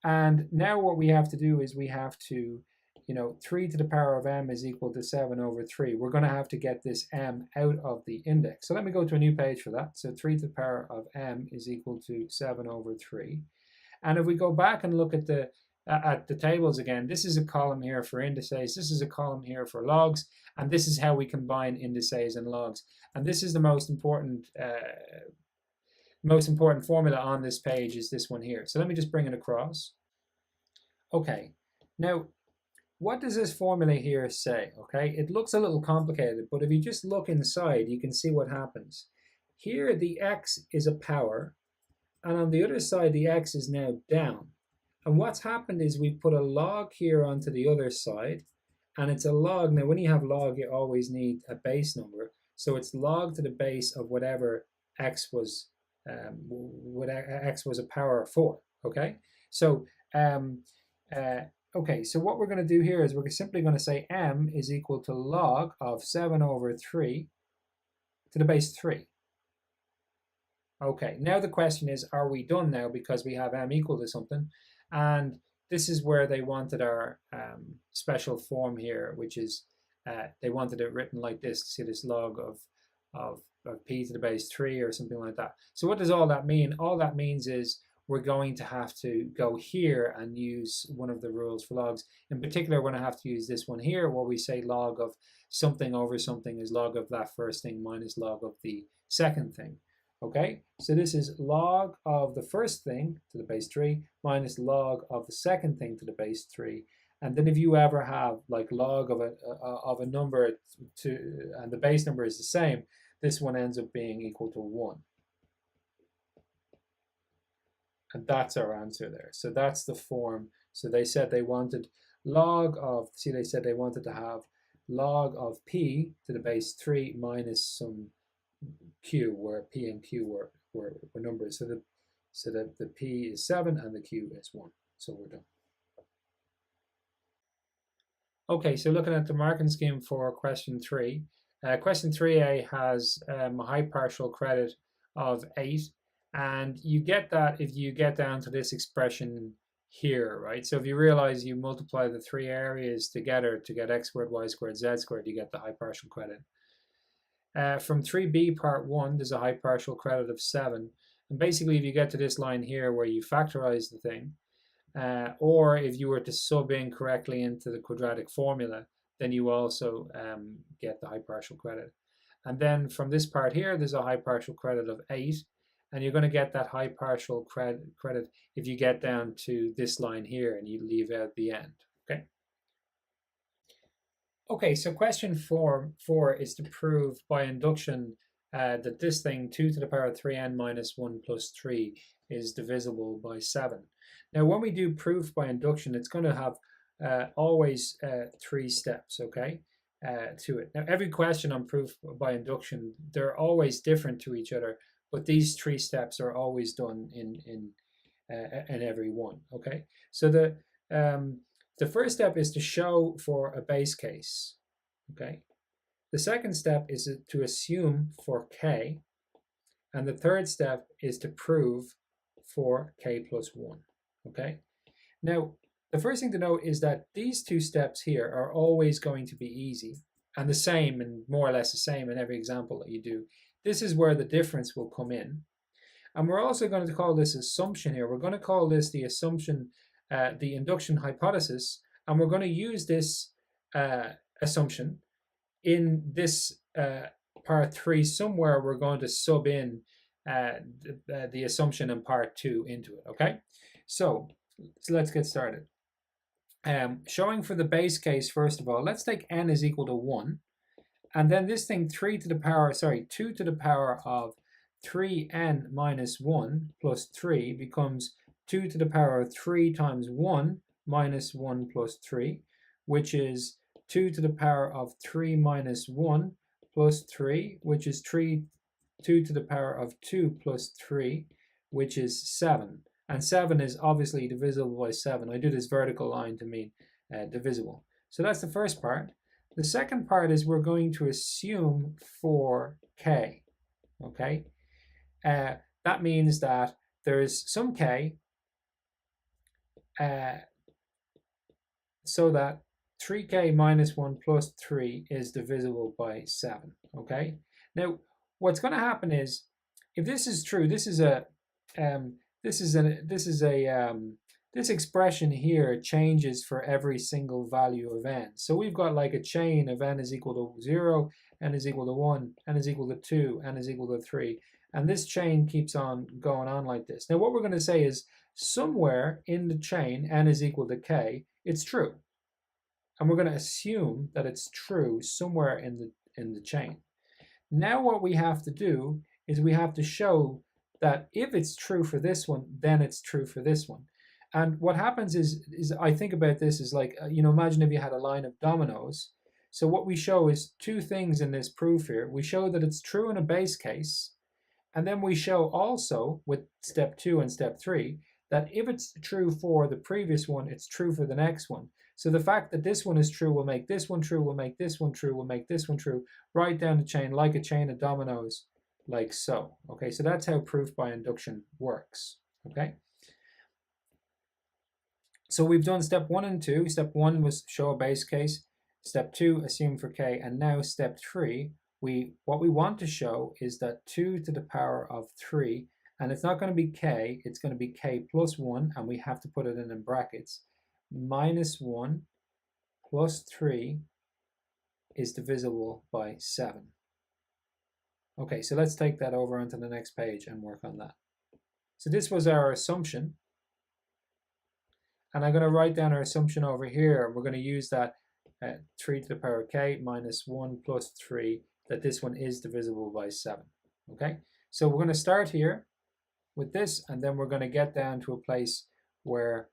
and now what we have to do is we have to, 3 to the power of m is equal to 7 over 3. We're going to have to get this m out of the index. So let me go to a new page for that. So 3 to the power of m is equal to 7 over 3. And if we go back and look at the tables again, this is a column here for indices, this is a column here for logs, and this is how we combine indices and logs. And this is the most important formula on this page is this one here. So let me just bring it across. Okay, now what does this formula here say? Okay, it looks a little complicated, but if you just look inside, you can see what happens. Here the x is a power, and on the other side the x is now down. And what's happened is we've put a log here onto the other side, and it's a log. Now when you have log, you always need a base number, so it's log to the base of whatever x was a power 4. Okay, so okay, so what we're going to do here is we're simply going to say m is equal to log of 7 over 3 to the base 3. Okay, now the question is, are we done now because we have m equal to something? And this is where they wanted our special form here, which is they wanted it written like this. See this log of p to the base 3 or something like that. So what does all that mean? All that means is we're going to have to go here and use one of the rules for logs. In particular, we're going to have to use this one here where we say log of something over something is log of that first thing minus log of the second thing. Okay, so this is log of the first thing to the base 3 minus log of the second thing to the base 3. And then if you ever have like log of a number and the base number is the same, this one ends up being equal to 1. And that's our answer there. So that's the form. So they said they wanted log of, see they said they wanted to have log of p to the base 3 minus some q, where p and q were numbers. So that the p is 7 and the q is 1. So we're done. Okay, so looking at the marking scheme for question 3. Question 3a has a high partial credit of 8. And you get that if you get down to this expression here, right? So if you realize you multiply the 3 areas together to get x squared, y squared, z squared, you get the high partial credit. From 3b part 1, there's a high partial credit of 7. And basically, if you get to this line here where you factorize the thing, or if you were to sub in correctly into the quadratic formula, then you also get the high partial credit. And then from this part here, there's a high partial credit of 8. And you're going to get that high partial credit if you get down to this line here and you leave out the end. Okay. Okay, so question 4 is to prove by induction that this thing 2 to the power of 3n minus 1 plus 3 is divisible by 7. Now, when we do proof by induction, it's going to have always 3 steps. Okay. To it. Now, every question on proof by induction, they're always different to each other. But these 3 steps are always done in every one. Okay, so the first step is to show for a base case. Okay, the second step is to assume for k, and the third step is to prove for k plus 1. Okay, now the first thing to note is that these 2 steps here are always going to be easy and the same, and more or less the same in every example that you do. This is where the difference will come in. And we're also going to call this assumption here. We're going to call this the assumption, the induction hypothesis, and we're going to use this assumption in this part 3 somewhere. We're going to sub in the assumption in part 2 into it, okay? So let's get started. Showing for the base case, first of all, let's take n is equal to 1. And then this thing 2 to the power of 3n minus 1 plus 3 becomes 2 to the power of 3 times 1 minus 1 plus 3, which is 2 to the power of 3 minus 1 plus 3, which is 2 to the power of 2 plus 3, which is 7. And 7 is obviously divisible by 7. I do this vertical line to mean divisible. So that's the first part. The second part is we're going to assume for k, okay? That means that there is some k so that 3k minus 1 plus 3 is divisible by 7. Okay. Now, what's going to happen is, if this is true, this expression here changes for every single value of n. So we've got like a chain of n is equal to 0, n is equal to 1, n is equal to 2, n is equal to 3. And this chain keeps on going on like this. Now what we're going to say is, somewhere in the chain n is equal to k, it's true. And we're going to assume that it's true somewhere in the chain. Now what we have to do is we have to show that if it's true for this one, then it's true for this one. And what happens is I think about this is like, imagine if you had a line of dominoes. So what we show is two things in this proof here. We show that it's true in a base case, and then we show also with step 2 and step 3 that if it's true for the previous one, it's true for the next one. So the fact that this one is true will make this one true, will make this one true, will make this one true, right down the chain like a chain of dominoes, like so. Okay, so that's how proof by induction works. Okay. So we've done step 1 and 2. Step 1 was show a base case. Step 2, assume for k. And now step 3, what we want to show is that 2 to the power of 3, and it's not going to be k, it's going to be k plus 1, and we have to put it in brackets, minus 1 plus 3 is divisible by 7. Okay, so let's take that over onto the next page and work on that. So this was our assumption. And I'm going to write down our assumption over here. We're going to use that 3 to the power of k minus 1 plus 3, that this one is divisible by 7. Okay, so we're going to start here with this, and then we're going to get down to a place where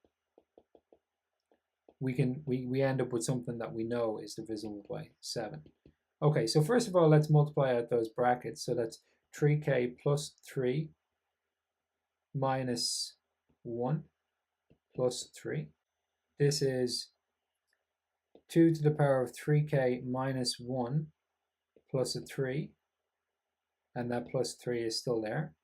we end up with something that we know is divisible by 7. Okay, so first of all, let's multiply out those brackets. So that's 3k plus 3 minus 1 plus 3. This is 2 to the power of 3k minus 1 plus a 3, and that plus 3 is still there.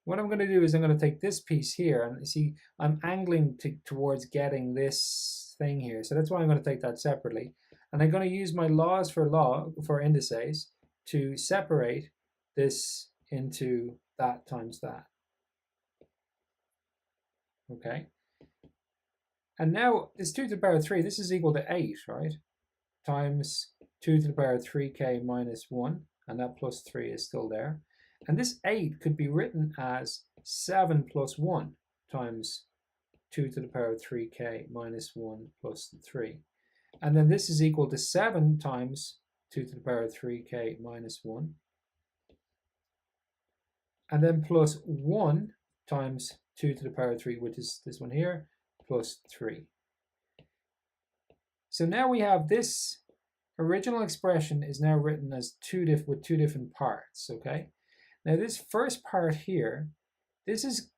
What I'm going to do is I'm going to take this piece here, and see I'm angling towards getting this thing here, so that's why I'm going to take that separately. And I'm going to use my laws for indices to separate this into that times that. Okay. And now this 2 to the power of 3, this is equal to 8, right? Times 2 to the power of 3k minus 1, and that plus 3 is still there. And this 8 could be written as 7 plus 1 times 2 to the power of 3k minus 1 plus 3. And then this is equal to 7 times 2 to the power of 3k minus 1. And then plus 1 times 2 to the power of 3, which is this one here, plus 3. So now we have this original expression is now written as with two different parts, okay? Now this first part here, this is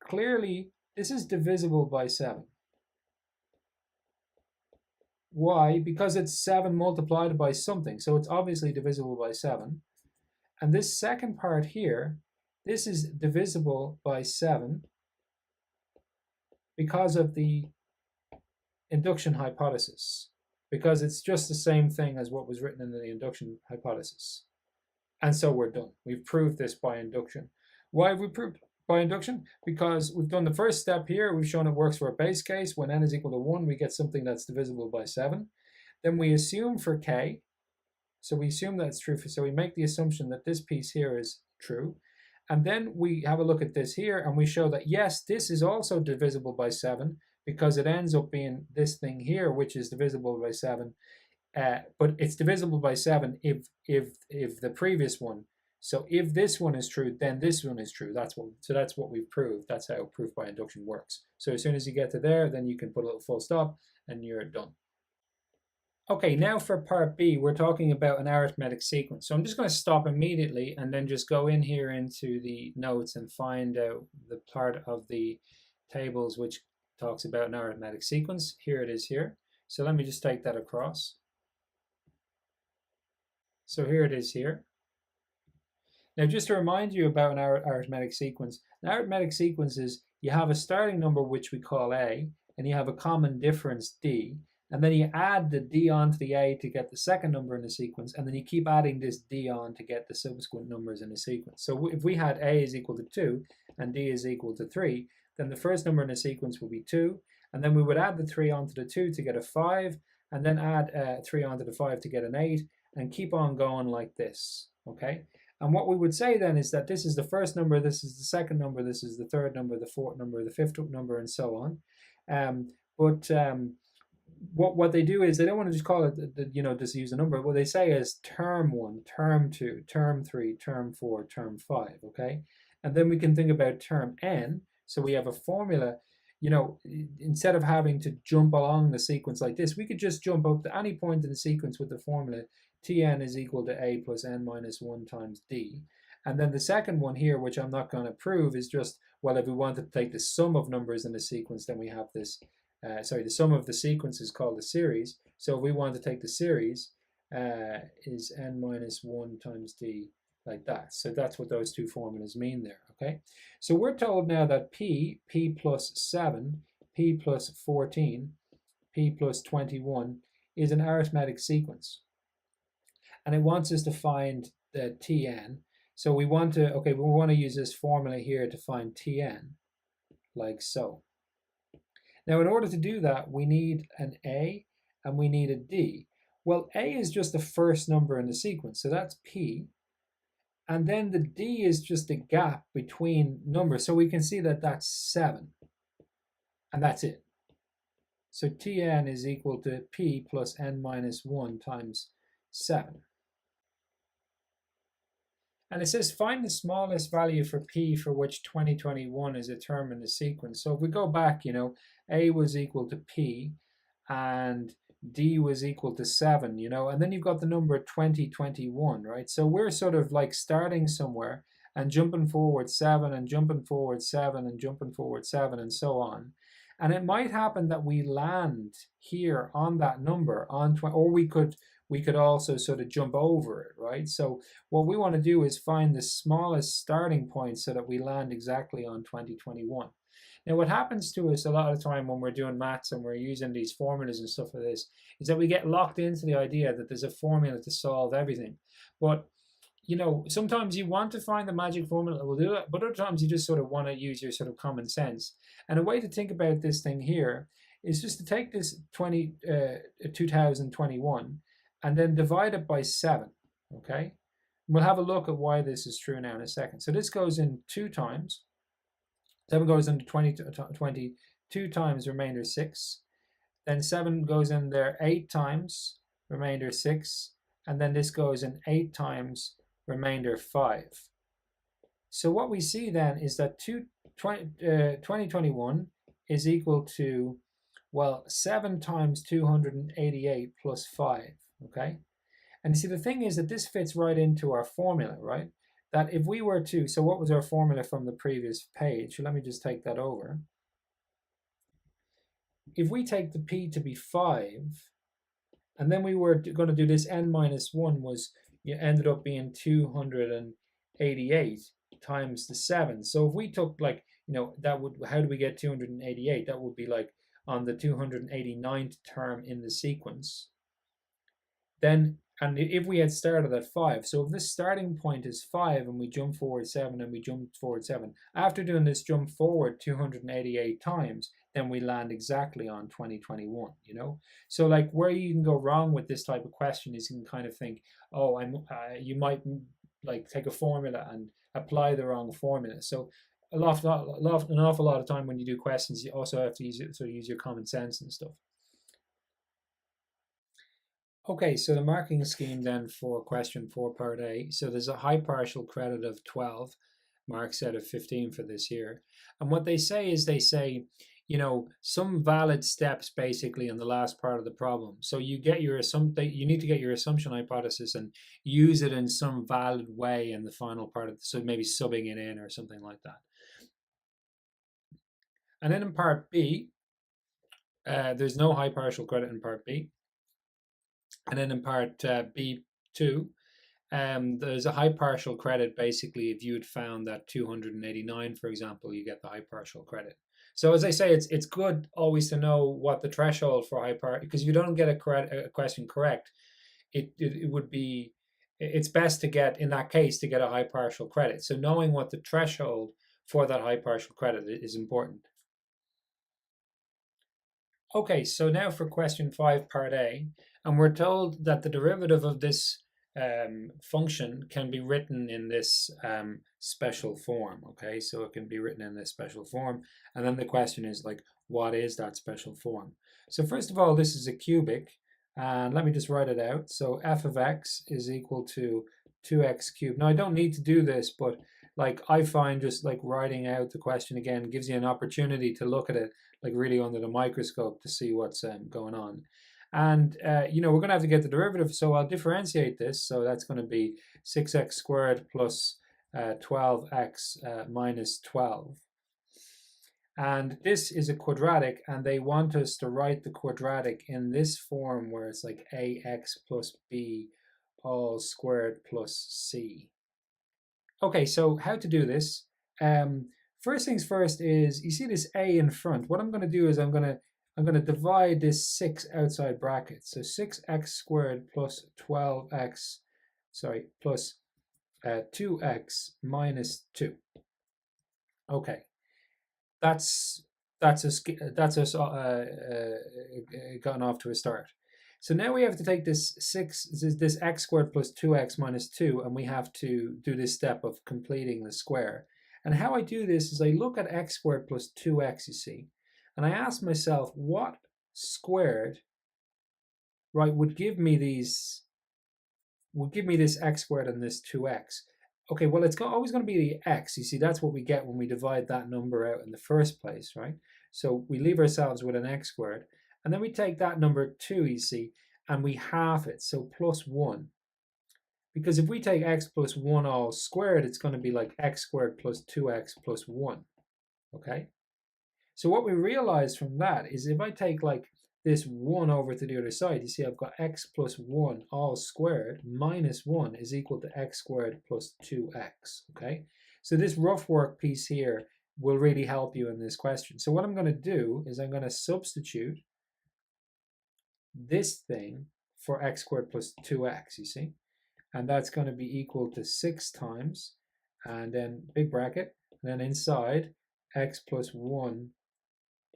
divisible by 7. Why? Because it's 7 multiplied by something, so it's obviously divisible by 7. And this second part here, this is divisible by 7 because of the induction hypothesis, because it's just the same thing as what was written in the induction hypothesis. And so we're done. We've proved this by induction. Why have we proved by induction? Because we've done the first step here. We've shown it works for a base case. When n is equal to 1, we get something that's divisible by 7. Then we assume for k. So we assume that it's true. So we make the assumption that this piece here is true. And then we have a look at this here, and we show that, yes, this is also divisible by 7, because it ends up being this thing here, which is divisible by 7. But it's divisible by 7 if the previous one. So if this one is true, then this one is true. That's what we've proved. That's how proof by induction works. So as soon as you get to there, then you can put a little full stop, and you're done. Okay, now for part B, we're talking about an arithmetic sequence. So I'm just going to stop immediately and then just go in here into the notes and find out the part of the tables which talks about an arithmetic sequence. Here it is here. So let me just take that across. So here it is here. Now just to remind you about an arithmetic sequence, an arithmetic sequence is you have a starting number which we call A, and you have a common difference D. and then you add the d onto the a to get the second number in the sequence, and then you keep adding this d on to get the subsequent numbers in the sequence. So if we had a is equal to 2 and d is equal to 3, then the first number in the sequence will be 2, and then we would add the 3 onto the 2 to get a 5, and then add 3 onto the 5 to get an 8, and keep on going like this, okay? And what we would say then is that this is the first number, this is the second number, this is the third number, the fourth number, the fifth number, and so on. What they do is they don't want to just call it, just use a number. What they say is term 1, term 2, term 3, term 4, term 5, okay? And then we can think about term n. So we have a formula, instead of having to jump along the sequence like this, we could just jump up to any point in the sequence with the formula Tn is equal to a plus n minus 1 times d. And then the second one here, which I'm not going to prove, is just, well, if we want to take the sum of numbers in the sequence, then we have this, the sum of the sequence is called a series. So if we want to take the series, is n minus 1 times d, like that. So that's what those two formulas mean there, okay? So we're told now that p plus 7, p plus 14, p plus 21 is an arithmetic sequence. And it wants us to find the Tn. So we want to use this formula here to find Tn, like so. Now, in order to do that, we need an A and we need a D. Well, A is just the first number in the sequence, so that's P. And then the D is just a gap between numbers. So we can see that that's 7. And that's it. So Tn is equal to P plus n minus 1 times 7. And it says find the smallest value for P for which 2021 is a term in the sequence. So if we go back, A was equal to P and D was equal to 7, and then you've got the number 2021, right? So we're sort of like starting somewhere and jumping forward 7 and jumping forward 7 and jumping forward 7 and so on. And it might happen that we land here on that number on 20, or we could also sort of jump over it, right? So what we want to do is find the smallest starting point so that we land exactly on 2021. Now, what happens to us a lot of the time when we're doing maths and we're using these formulas and stuff like this is that we get locked into the idea that there's a formula to solve everything. But, sometimes you want to find the magic formula that will do it, but other times you just sort of want to use your sort of common sense. And a way to think about this thing here is just to take this 2021 and then divide it by 7, okay? We'll have a look at why this is true now in a second. So this goes in 2 times. 7 goes into 22 times, remainder 6. Then 7 goes in there 8 times, remainder 6. And then this goes in 8 times, remainder 5. So what we see then is that 2021 is equal to, well, 7 times 288 plus 5, okay? And you see, the thing is that this fits right into our formula, right? That if we were to, so what was our formula from the previous page? So let me just take that over. If we take the P to be 5, and then we were going to do this n minus 1 was, you ended up being 288 times the 7. So if we took like, that would, how do we get 288? That would be like on the 289th term in the sequence. Then, and if we had started at 5, so if this starting point is 5 and we jump forward 7 and we jump forward 7, after doing this jump forward 288 times, then we land exactly on 2021, So like where you can go wrong with this type of question is you can kind of think, oh, you might like take a formula and apply the wrong formula. So an awful lot of time when you do questions, you also have to use your common sense and stuff. Okay, so the marking scheme then for question 4 part A. So there's a high partial credit of 12, marks out of 15 for this year. And what they say is some valid steps basically in the last part of the problem. So you get your you need to get your assumption hypothesis and use it in some valid way in the final part of so maybe subbing it in or something like that. And then in part B, there's no high partial credit in part B. And then in part B2, there's a high partial credit. Basically, if you had found that 289, for example, you get the high partial credit. So as I say, it's good always to know what the threshold for high partial, because if you don't get a question correct, it would be, it's best to get, in that case, to get a high partial credit. So knowing what the threshold for that high partial credit is important. Okay, so now for question 5, part A, and we're told that the derivative of this function can be written in this special form. Okay, so it can be written in this special form, and then the question is like, what is that special form? So first of all, this is a cubic, and let me just write it out. So f of x is equal to 2x cubed. Now I don't need to do this, but like I find just like writing out the question again gives you an opportunity to look at it like really under the microscope to see what's going on. And you know, we're going to have to get the derivative, so I'll differentiate this. So that's going to be 6x squared plus 12x minus 12. And this is a quadratic, and they want us to write the quadratic in this form where it's like ax plus b all squared plus c. Okay, so how to do this? First things first is, you see this a in front. What I'm going to do is I'm going to divide this 6 outside brackets. So 6x squared plus 12x, sorry, plus 2x minus 2. Okay, that's us gotten off to a start. So now we have to take this x squared plus 2x minus 2, and we have to do this step of completing the square. And how I do this is I look at x squared plus 2x, you see, and I ask myself, what squared, right, would give me this x squared and this 2x. Okay, well, it's always going to be the x. You see, that's what we get when we divide that number out in the first place, right? So we leave ourselves with an x squared, and then we take that number 2, you see, and we halve it, so plus 1. Because if we take x plus 1 all squared, it's going to be like x squared plus 2x plus 1, okay? So what we realize from that is if I take like this 1 over to the other side, you see I've got x plus 1 all squared minus 1 is equal to x squared plus 2x, okay? So this rough work piece here will really help you in this question. So what I'm going to do is I'm going to substitute this thing for x squared plus 2x, you see? And that's going to be equal to 6 times, and then big bracket, and then inside x plus 1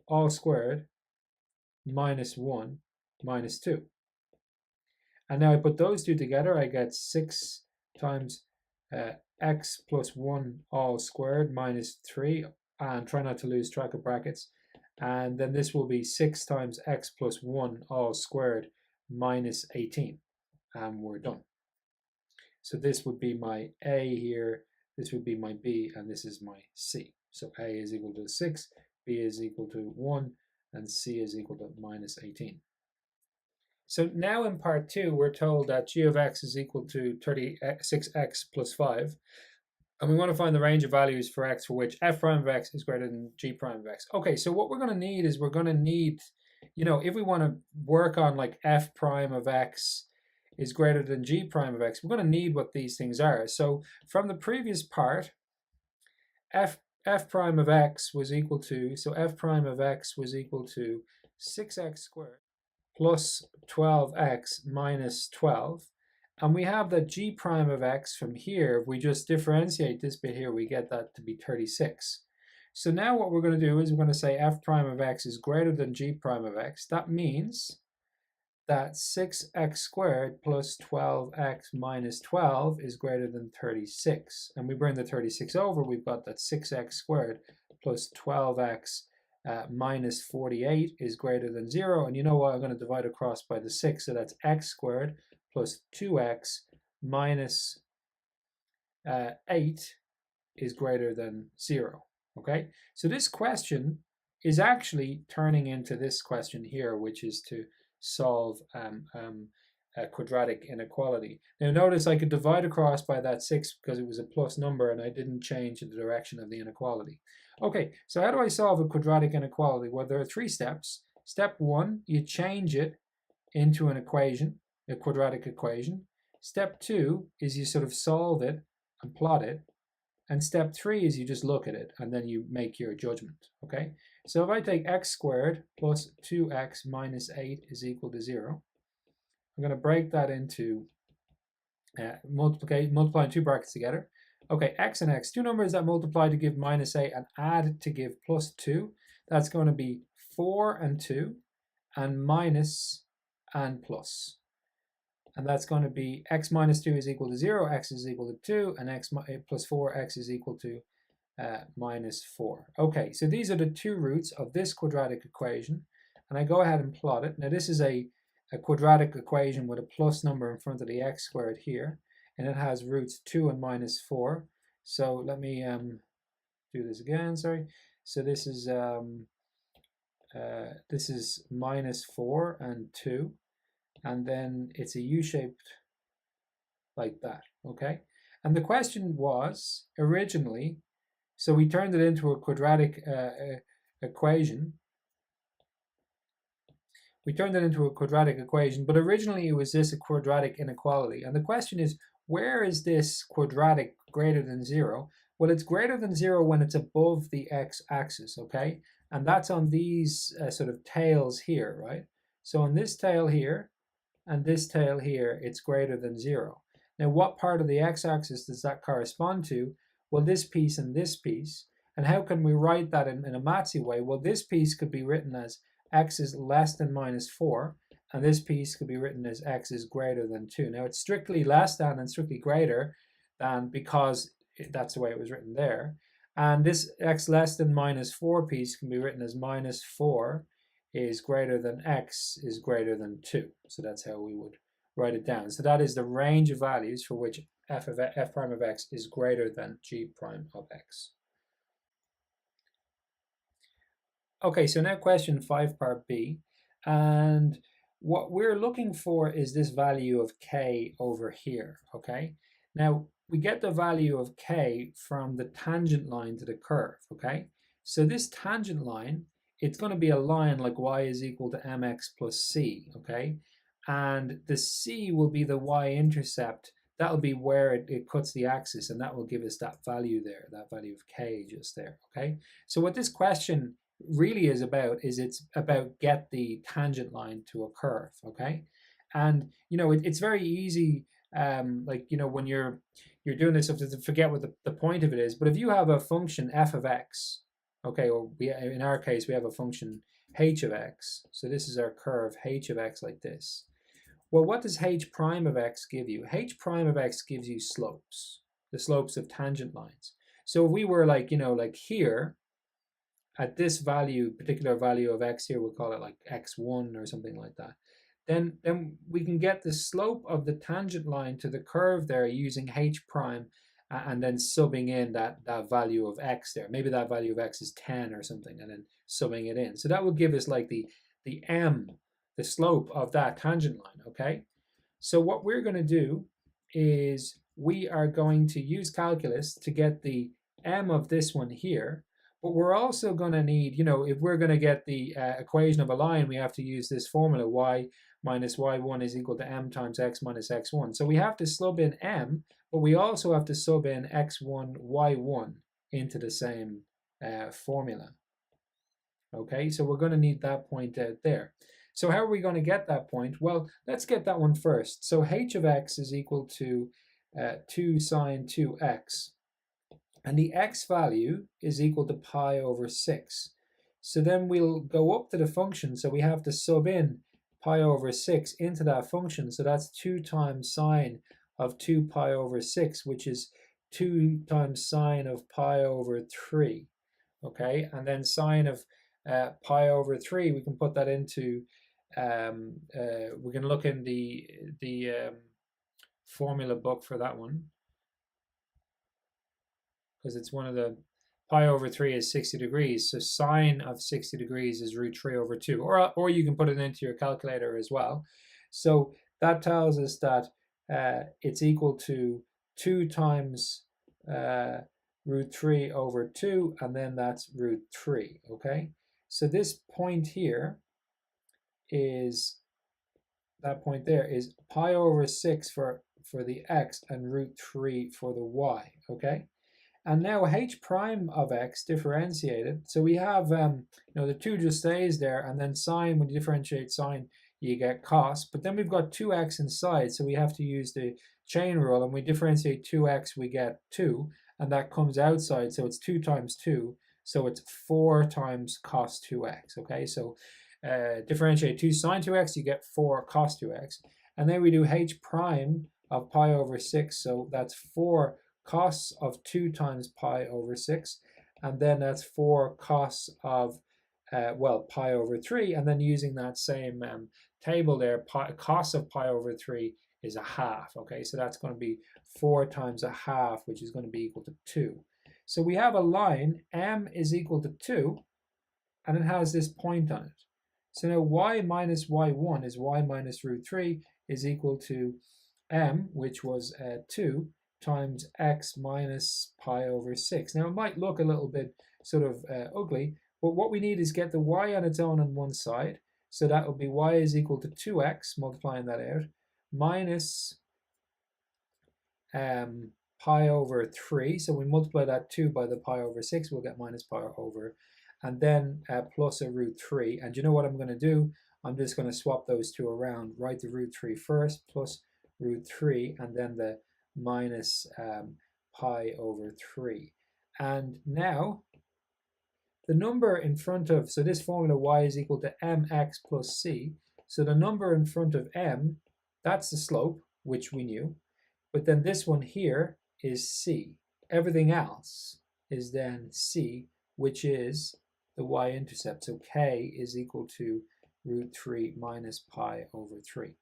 all squared minus 1 minus 2. And now I put those two together, I get 6 times x plus 1 all squared minus 3, and try not to lose track of brackets. And then this will be 6 times x plus 1 all squared minus 18. And we're done. So this would be my A here, this would be my B, and this is my C. So A is equal to 6, B is equal to 1, and C is equal to minus 18. So now in part 2, we're told that g of x is equal to 36x plus 5. And we want to find the range of values for x for which f prime of x is greater than g prime of x. Okay, so what we're going to need is we're going to need, you know, if we want to work on like f prime of x is greater than g prime of x, we're going to need what these things are. So from the previous part, f prime of x was equal to, so f prime of x was equal to 6x squared plus 12x minus 12. And we have that g prime of x from here, if we just differentiate this bit here, we get that to be 36. So now what we're going to do is we're going to say f prime of x is greater than g prime of x. That means that 6x squared plus 12x minus 12 is greater than 36. And we bring the 36 over, we've got that 6x squared plus 12x minus 48 is greater than 0. And you know what? I'm going to divide across by the 6, so that's x squared plus 2x minus 8 is greater than 0. Okay? So this question is actually turning into this question here, which is to solve a quadratic inequality. Now notice I could divide across by that 6 because it was a plus number and I didn't change the direction of the inequality. Okay, so how do I solve a quadratic inequality? Well, there are 3 steps. Step 1, you change it into an equation, a quadratic equation. Step 2 is you sort of solve it and plot it. And step 3 is you just look at it and then you make your judgment, okay? So if I take x squared plus 2x minus 8 is equal to 0, I'm going to break that into multiplying two brackets together. Okay, x and x, two numbers that multiply to give minus 8 and add to give plus 2. That's going to be 4 and 2 and minus and plus. And that's going to be x minus 2 is equal to 0, x is equal to 2, and x plus 4, x is equal to minus 4. Okay, so these are the two roots of this quadratic equation. And I go ahead and plot it. Now this is a quadratic equation with a plus number in front of the x squared here. And it has roots 2 and minus 4. So let me do this again, sorry. So this is minus 4 and 2. And then it's a U-shaped like that, okay? And the question was originally, so we turned it into a quadratic equation. We turned it into a quadratic equation, but originally it was this a quadratic inequality. And the question is, where is this quadratic greater than 0? Well, it's greater than 0 when it's above the x-axis, okay? And that's on these sort of tails here, right? So on this tail here, and this tail here, it's greater than 0. Now, what part of the x-axis does that correspond to? Well, this piece and this piece. And how can we write that in a mathsy way? Well, this piece could be written as x is less than minus 4, and this piece could be written as x is greater than 2. Now, it's strictly less than and strictly greater than because that's the way it was written there. And this x less than minus 4 piece can be written as minus 4 is greater than x is greater than 2. So that's how we would write it down. So that is the range of values for which f prime of x is greater than g prime of x. Okay, so now question 5 part B. And what we're looking for is this value of k over here, okay? Now, we get the value of k from the tangent line to the curve, okay? So this tangent line, it's going to be a line like y is equal to mx plus c, okay? And the c will be the y-intercept. That'll be where it cuts the axis, and that will give us that value there, that value of k just there, okay? So what this question really is about is it's about get the tangent line to a curve, okay? And, you know, it's very easy, like, you know, when you're doing this, you have to forget what the point of it is. But if you have a function f of x, okay, or in our case, we have a function h of x. So this is our curve h of x like this. Well, what does h prime of x give you? H prime of x gives you slopes, the slopes of tangent lines. So if we were like, you know, like here, at this value, particular value of x here, we'll call it like x1 or something like that. Then we can get the slope of the tangent line to the curve there using h prime and then subbing in that value of x there. Maybe that value of x is 10 or something, and then subbing it in. So that will give us like the m, the slope of that tangent line, okay? So what we're going to do is we are going to use calculus to get the m of this one here, but we're also going to need, you know, if we're going to get the equation of a line, we have to use this formula, y minus y1 is equal to m times x minus x1. So we have to sub in m, but we also have to sub in x1, y1 into the same formula. Okay, so we're going to need that point out there. So how are we going to get that point? Well, let's get that one first. So h of x is equal to 2 sine 2x. And the x value is equal to pi over 6. So then we'll go up to the function. So we have to sub in pi over 6 into that function. So that's 2 times sine of 2 pi over 6, which is 2 times sine of pi over 3. Okay, and then sine of pi over 3, we can put that into, we can look in the formula book for that one, because it's one of the, pi over 3 is 60 degrees, so sine of 60 degrees is root 3 over 2, or you can put it into your calculator as well. So that tells us that it's equal to 2 times root 3 over 2, and then that's root 3, okay? So this point here is, that point there is pi over 6 for the x and root 3 for the y, okay? And now h prime of x differentiated. So we have, the 2 just stays there, and then sine, when you differentiate sine, you get cos. But then we've got 2x inside, so we have to use the chain rule, and we differentiate 2x, we get 2, and that comes outside, so it's 2 times 2, so it's 4 times cos 2x, okay? So differentiate 2 sine 2x, you get 4 cos 2x. And then we do h prime of pi over 6, so that's 4 cos of 2 times pi over 6, and then that's 4 cos of, pi over 3, and then using that same table there, cos of pi over 3 is a half, okay? So that's going to be 4 times a half, which is going to be equal to 2. So we have a line, m is equal to 2, and it has this point on it. So now y minus y1 is y minus root 3 is equal to m, which was 2, times x minus pi over 6. Now it might look a little bit sort of ugly, but what we need is get the y on its own on one side. So that would be y is equal to 2x, multiplying that out, minus pi over 3. So we multiply that 2 by the pi over 6, we'll get minus pi over, and then plus a root 3. And you know what I'm going to do? I'm just going to swap those two around, write the root 3 first, plus root 3, and then the minus pi over 3. And now the number in front of, so this formula y is equal to mx plus c. So the number in front of m, that's the slope, which we knew. But then this one here is c. Everything else is then c, which is the y-intercept. So k is equal to root 3 minus pi over 3.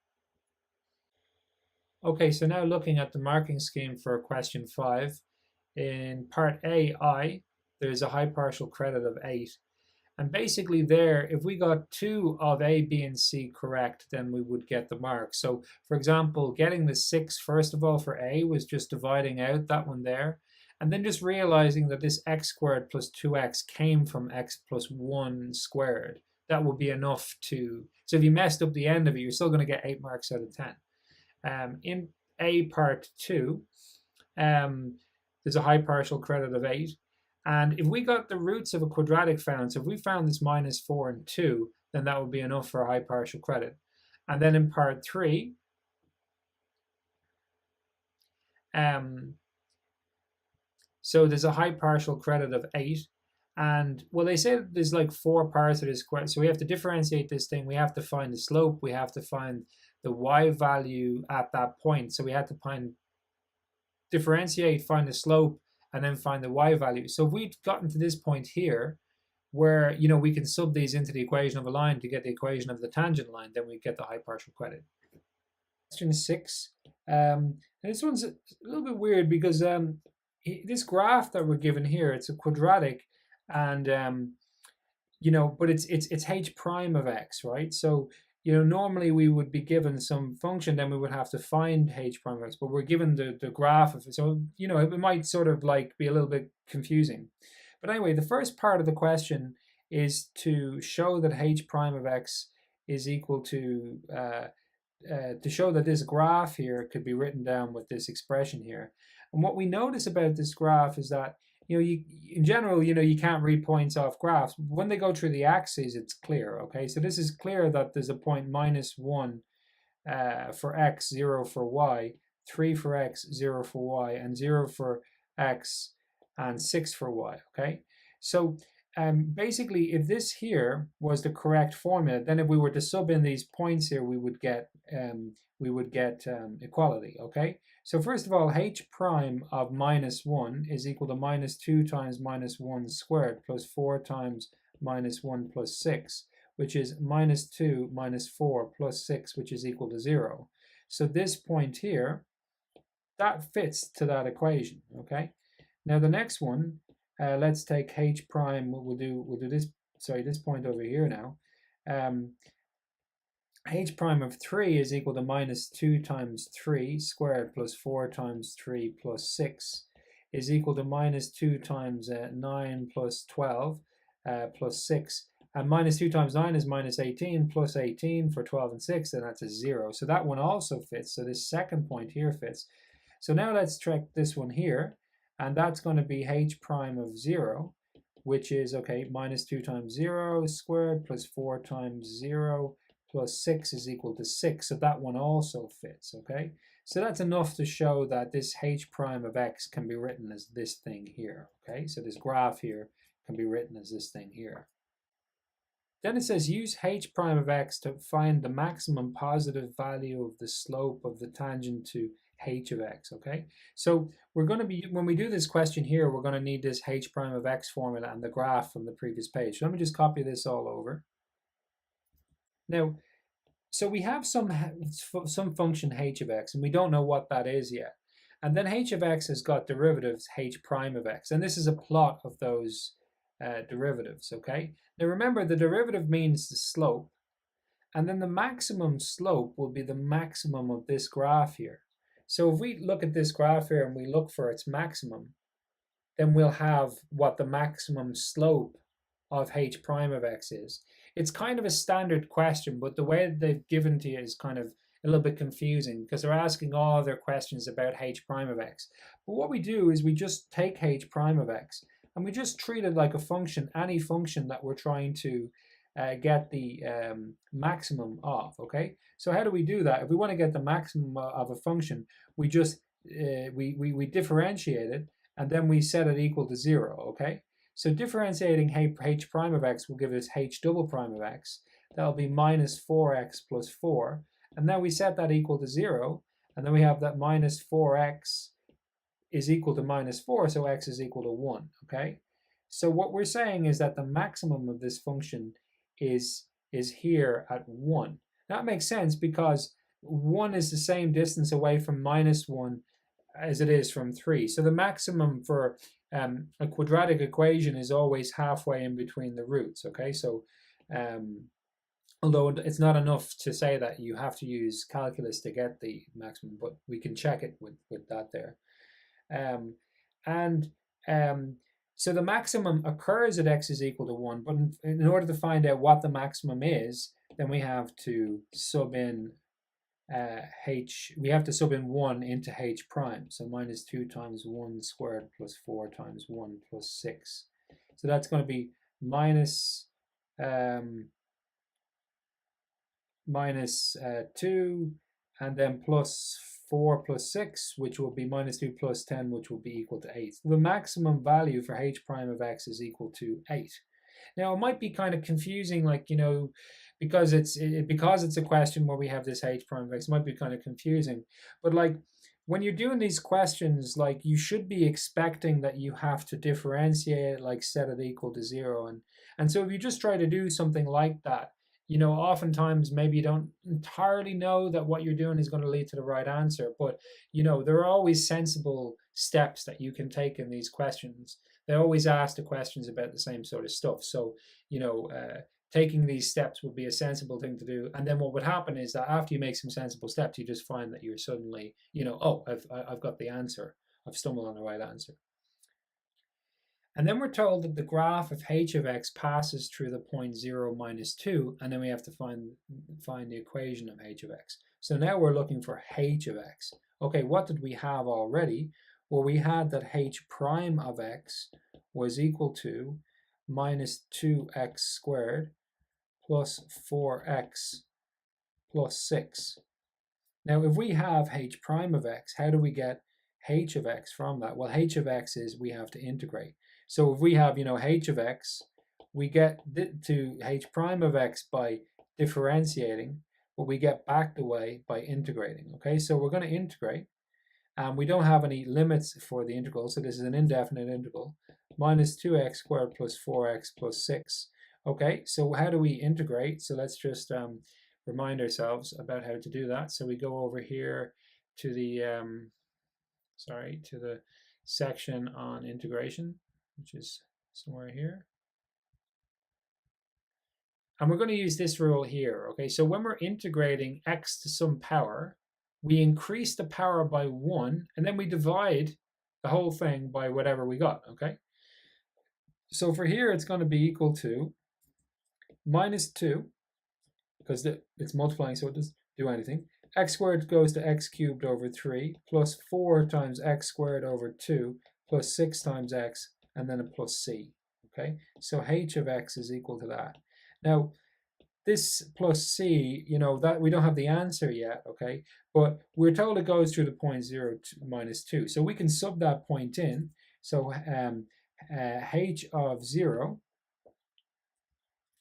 Okay, so now looking at the marking scheme for question 5, in part A, I, there's a high partial credit of 8. And basically there, if we got 2 of A, B, and C correct, then we would get the mark. So for example, getting the 6, first of all, for A was just dividing out that one there, and then just realizing that this x squared plus 2x came from x plus 1 squared. That would be enough to, so if you messed up the end of it, you're still going to get 8 marks out of 10. In A part 2, there's a high partial credit of 8. And if we got the roots of a quadratic found, so if we found this minus 4 and 2, then that would be enough for a high partial credit. And then in part 3, so there's a high partial credit of 8. And well, they say that there's like 4 parts of this question. So we have to differentiate this thing. We have to find the slope. We have to find the y value at that point. So we had to differentiate, find the slope, and then find the y value. So if we'd gotten to this point here, where we can sub these into the equation of a line to get the equation of the tangent line, then we get the high partial credit. Question 6. And this one's a little bit weird because this graph that we're given here, it's a quadratic, and but it's h prime of x, right? So normally we would be given some function, then we would have to find h prime of x, but we're given the graph of it. So it might sort of like be a little bit confusing. But anyway, the first part of the question is to show that h prime of x is equal to show that this graph here could be written down with this expression here. And what we notice about this graph is that in general, you can't read points off graphs. When they go through the axes, it's clear, okay? So this is clear that there's a point -1 for x, 0 for y, 3 for x, 0 for y, and 0 for x, and 6 for y, okay? So basically, if this here was the correct formula, then if we were to sub in these points here, we would get equality, okay? So first of all, h prime of -1 is equal to -2 times -1 squared plus 4 times -1 plus 6, which is -2 minus 4 plus 6, which is equal to 0. So this point here, that fits to that equation, okay? Now the next one, let's take h prime. We'll do this. Sorry, this point over here now. H prime of 3 is equal to -2 times 3 squared plus 4 times 3 plus 6 is equal to -2 times 9 plus 12 plus 6. And -2 times 9 is -18 plus 18 for 12 and 6, and that's a 0. So that one also fits. So this second point here fits. So now let's check this one here. and that's going to be h prime of 0, which is, okay, minus 2 times 0 squared plus 4 times 0 plus 6 is equal to 6. So that one also fits, okay? So that's enough to show that this h prime of x can be written as this thing here, okay? So this graph here can be written as this thing here. Then it says use h prime of x to find the maximum positive value of the slope of the tangent to h of x, okay? So we're going to be, when we do this question here, we're going to need this h prime of x formula and the graph from the previous page. So let me just copy this all over. Now, so we have some function h of x, and we don't know what that is yet. And then h of x has got derivatives h prime of x, and this is a plot of those derivatives, okay? Now remember, the derivative means the slope, and then the maximum slope will be the maximum of this graph here. So if we look at this graph here and we look for its maximum, then we'll have what the maximum slope of h prime of x is. It's kind of a standard question, but the way they've given to you is kind of a little bit confusing because they're asking all their questions about h prime of x. But what we do is we just take h prime of x and we just treat it like a function, any function that we're trying to get the maximum of, okay? So how do we do that? If we want to get the maximum of a function, we just we differentiate it and then we set it equal to 0, okay? So differentiating h prime of x will give us h double prime of x. That'll be minus 4x plus 4. And now we set that equal to 0. And then we have that minus 4x is equal to minus 4, so x is equal to 1, okay? So what we're saying is that the maximum of this function is here at 1. That makes sense because 1 is the same distance away from minus 1 as it is from 3. So the maximum for a quadratic equation is always halfway in between the roots, okay? So although it's not enough to say that you have to use calculus to get the maximum, but we can check it with that there. So the maximum occurs at x is equal to 1, but in order to find out what the maximum is, then we have to sub in we have to sub in 1 into h prime. So minus 2 times 1 squared plus 4 times 1 plus 6. So that's going to be minus 2 and then plus 4 plus 6, which will be minus 2 plus 10, which will be equal to 8. The maximum value for h prime of x is equal to 8. Now, it might be kind of confusing, like, you know, because it's a question where we have this h prime of x, it might be kind of confusing. But like, when you're doing these questions, like, you should be expecting that you have to differentiate, like set it equal to 0. And so if you just try to do something like that, you know, oftentimes maybe you don't entirely know that what you're doing is going to lead to the right answer. But, you know, there are always sensible steps that you can take in these questions. They always ask the questions about the same sort of stuff. So, you know, taking these steps would be a sensible thing to do. And then what would happen is that after you make some sensible steps, you just find that you're suddenly, you know, oh, I've got the answer. I've stumbled on the right answer. And then we're told that the graph of h of x passes through the point 0, minus 2, and then we have to find the equation of h of x. So now we're looking for h of x. Okay, what did we have already? Well, we had that h prime of x was equal to minus 2x squared plus 4x plus 6. Now, if we have h prime of x, how do we get h of x from that? Well, h of x is we have to integrate. So if we have, you know, h of x, we get to h prime of x by differentiating, but we get back the way by integrating, okay? So we're going to integrate, and we don't have any limits for the integral, so this is an indefinite integral, minus 2x squared plus 4x plus 6. Okay, so how do we integrate? So let's just remind ourselves about how to do that. So we go over here to the, to the section on integration, which is somewhere here. And we're going to use this rule here, okay? So when we're integrating x to some power, we increase the power by 1, and then we divide the whole thing by whatever we got, okay? So for here, it's going to be equal to minus 2, because it's multiplying, so it doesn't do anything. X squared goes to x cubed over 3, plus 4 times x squared over 2, plus 6 times x, and then a plus c. Okay, so h of x is equal to that. Now, this plus c, you know, that we don't have the answer yet, okay? But we're told it goes through the point 0 to minus 2. So we can sub that point in. So h of 0,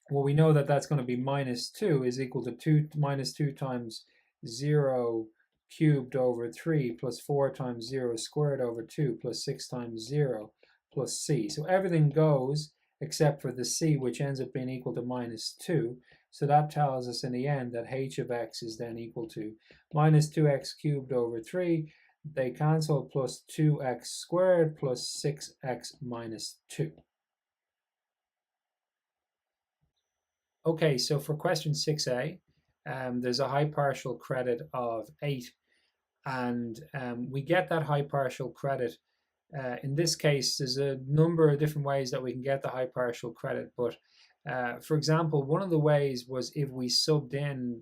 well, we know that that's going to be minus 2 is equal to minus 2 times 0 cubed over 3 plus 4 times 0 squared over 2 plus 6 times 0 plus c. So everything goes except for the c, which ends up being equal to minus 2. So that tells us in the end that h of x is then equal to minus 2x cubed over 3. They cancel, plus 2x squared plus 6x minus 2. Okay, so for question 6a, there's a high partial credit of 8. And we get that high partial credit. In this case, there's a number of different ways that we can get the high partial credit. But for example, one of the ways was if we subbed in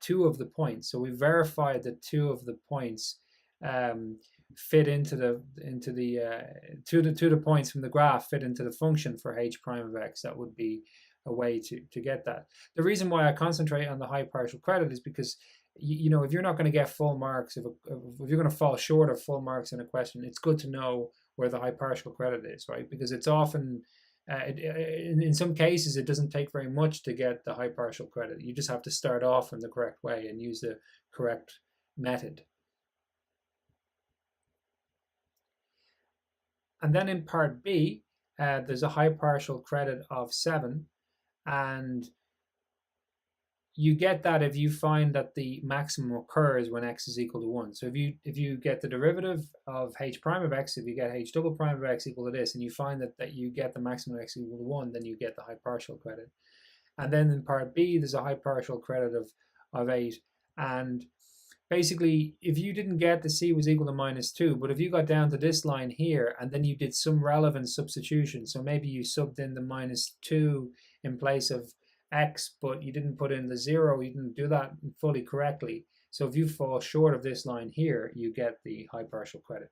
2 of the points. So we verified that 2 of the points fit into the points from the graph fit into the function for h prime of x. That would be a way to get that. The reason why I concentrate on the high partial credit is because you know, if you're not going to get full marks, if you're going to fall short of full marks in a question, it's good to know where the high partial credit is, right? Because it's often, in some cases, it doesn't take very much to get the high partial credit. You just have to start off in the correct way and use the correct method. And then in part B, there's a high partial credit of 7, and you get that if you find that the maximum occurs when x is equal to 1. So if you get the derivative of h prime of x, if you get h double prime of x equal to this, and you find that you get the maximum x equal to 1, then you get the high partial credit. And then in part B, there's a high partial credit of 8. And basically, if you didn't get the c was equal to minus 2, but if you got down to this line here, and then you did some relevant substitution, so maybe you subbed in the minus 2 in place of x, but you didn't put in the 0, you didn't do that fully correctly. So if you fall short of this line here, you get the high partial credit.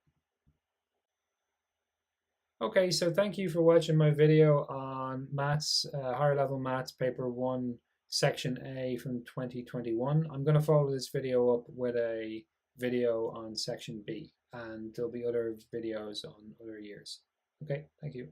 Okay, so thank you for watching my video on maths, higher level maths, paper 1, section A from 2021. I'm going to follow this video up with a video on section B, and there'll be other videos on other years. Okay, thank you.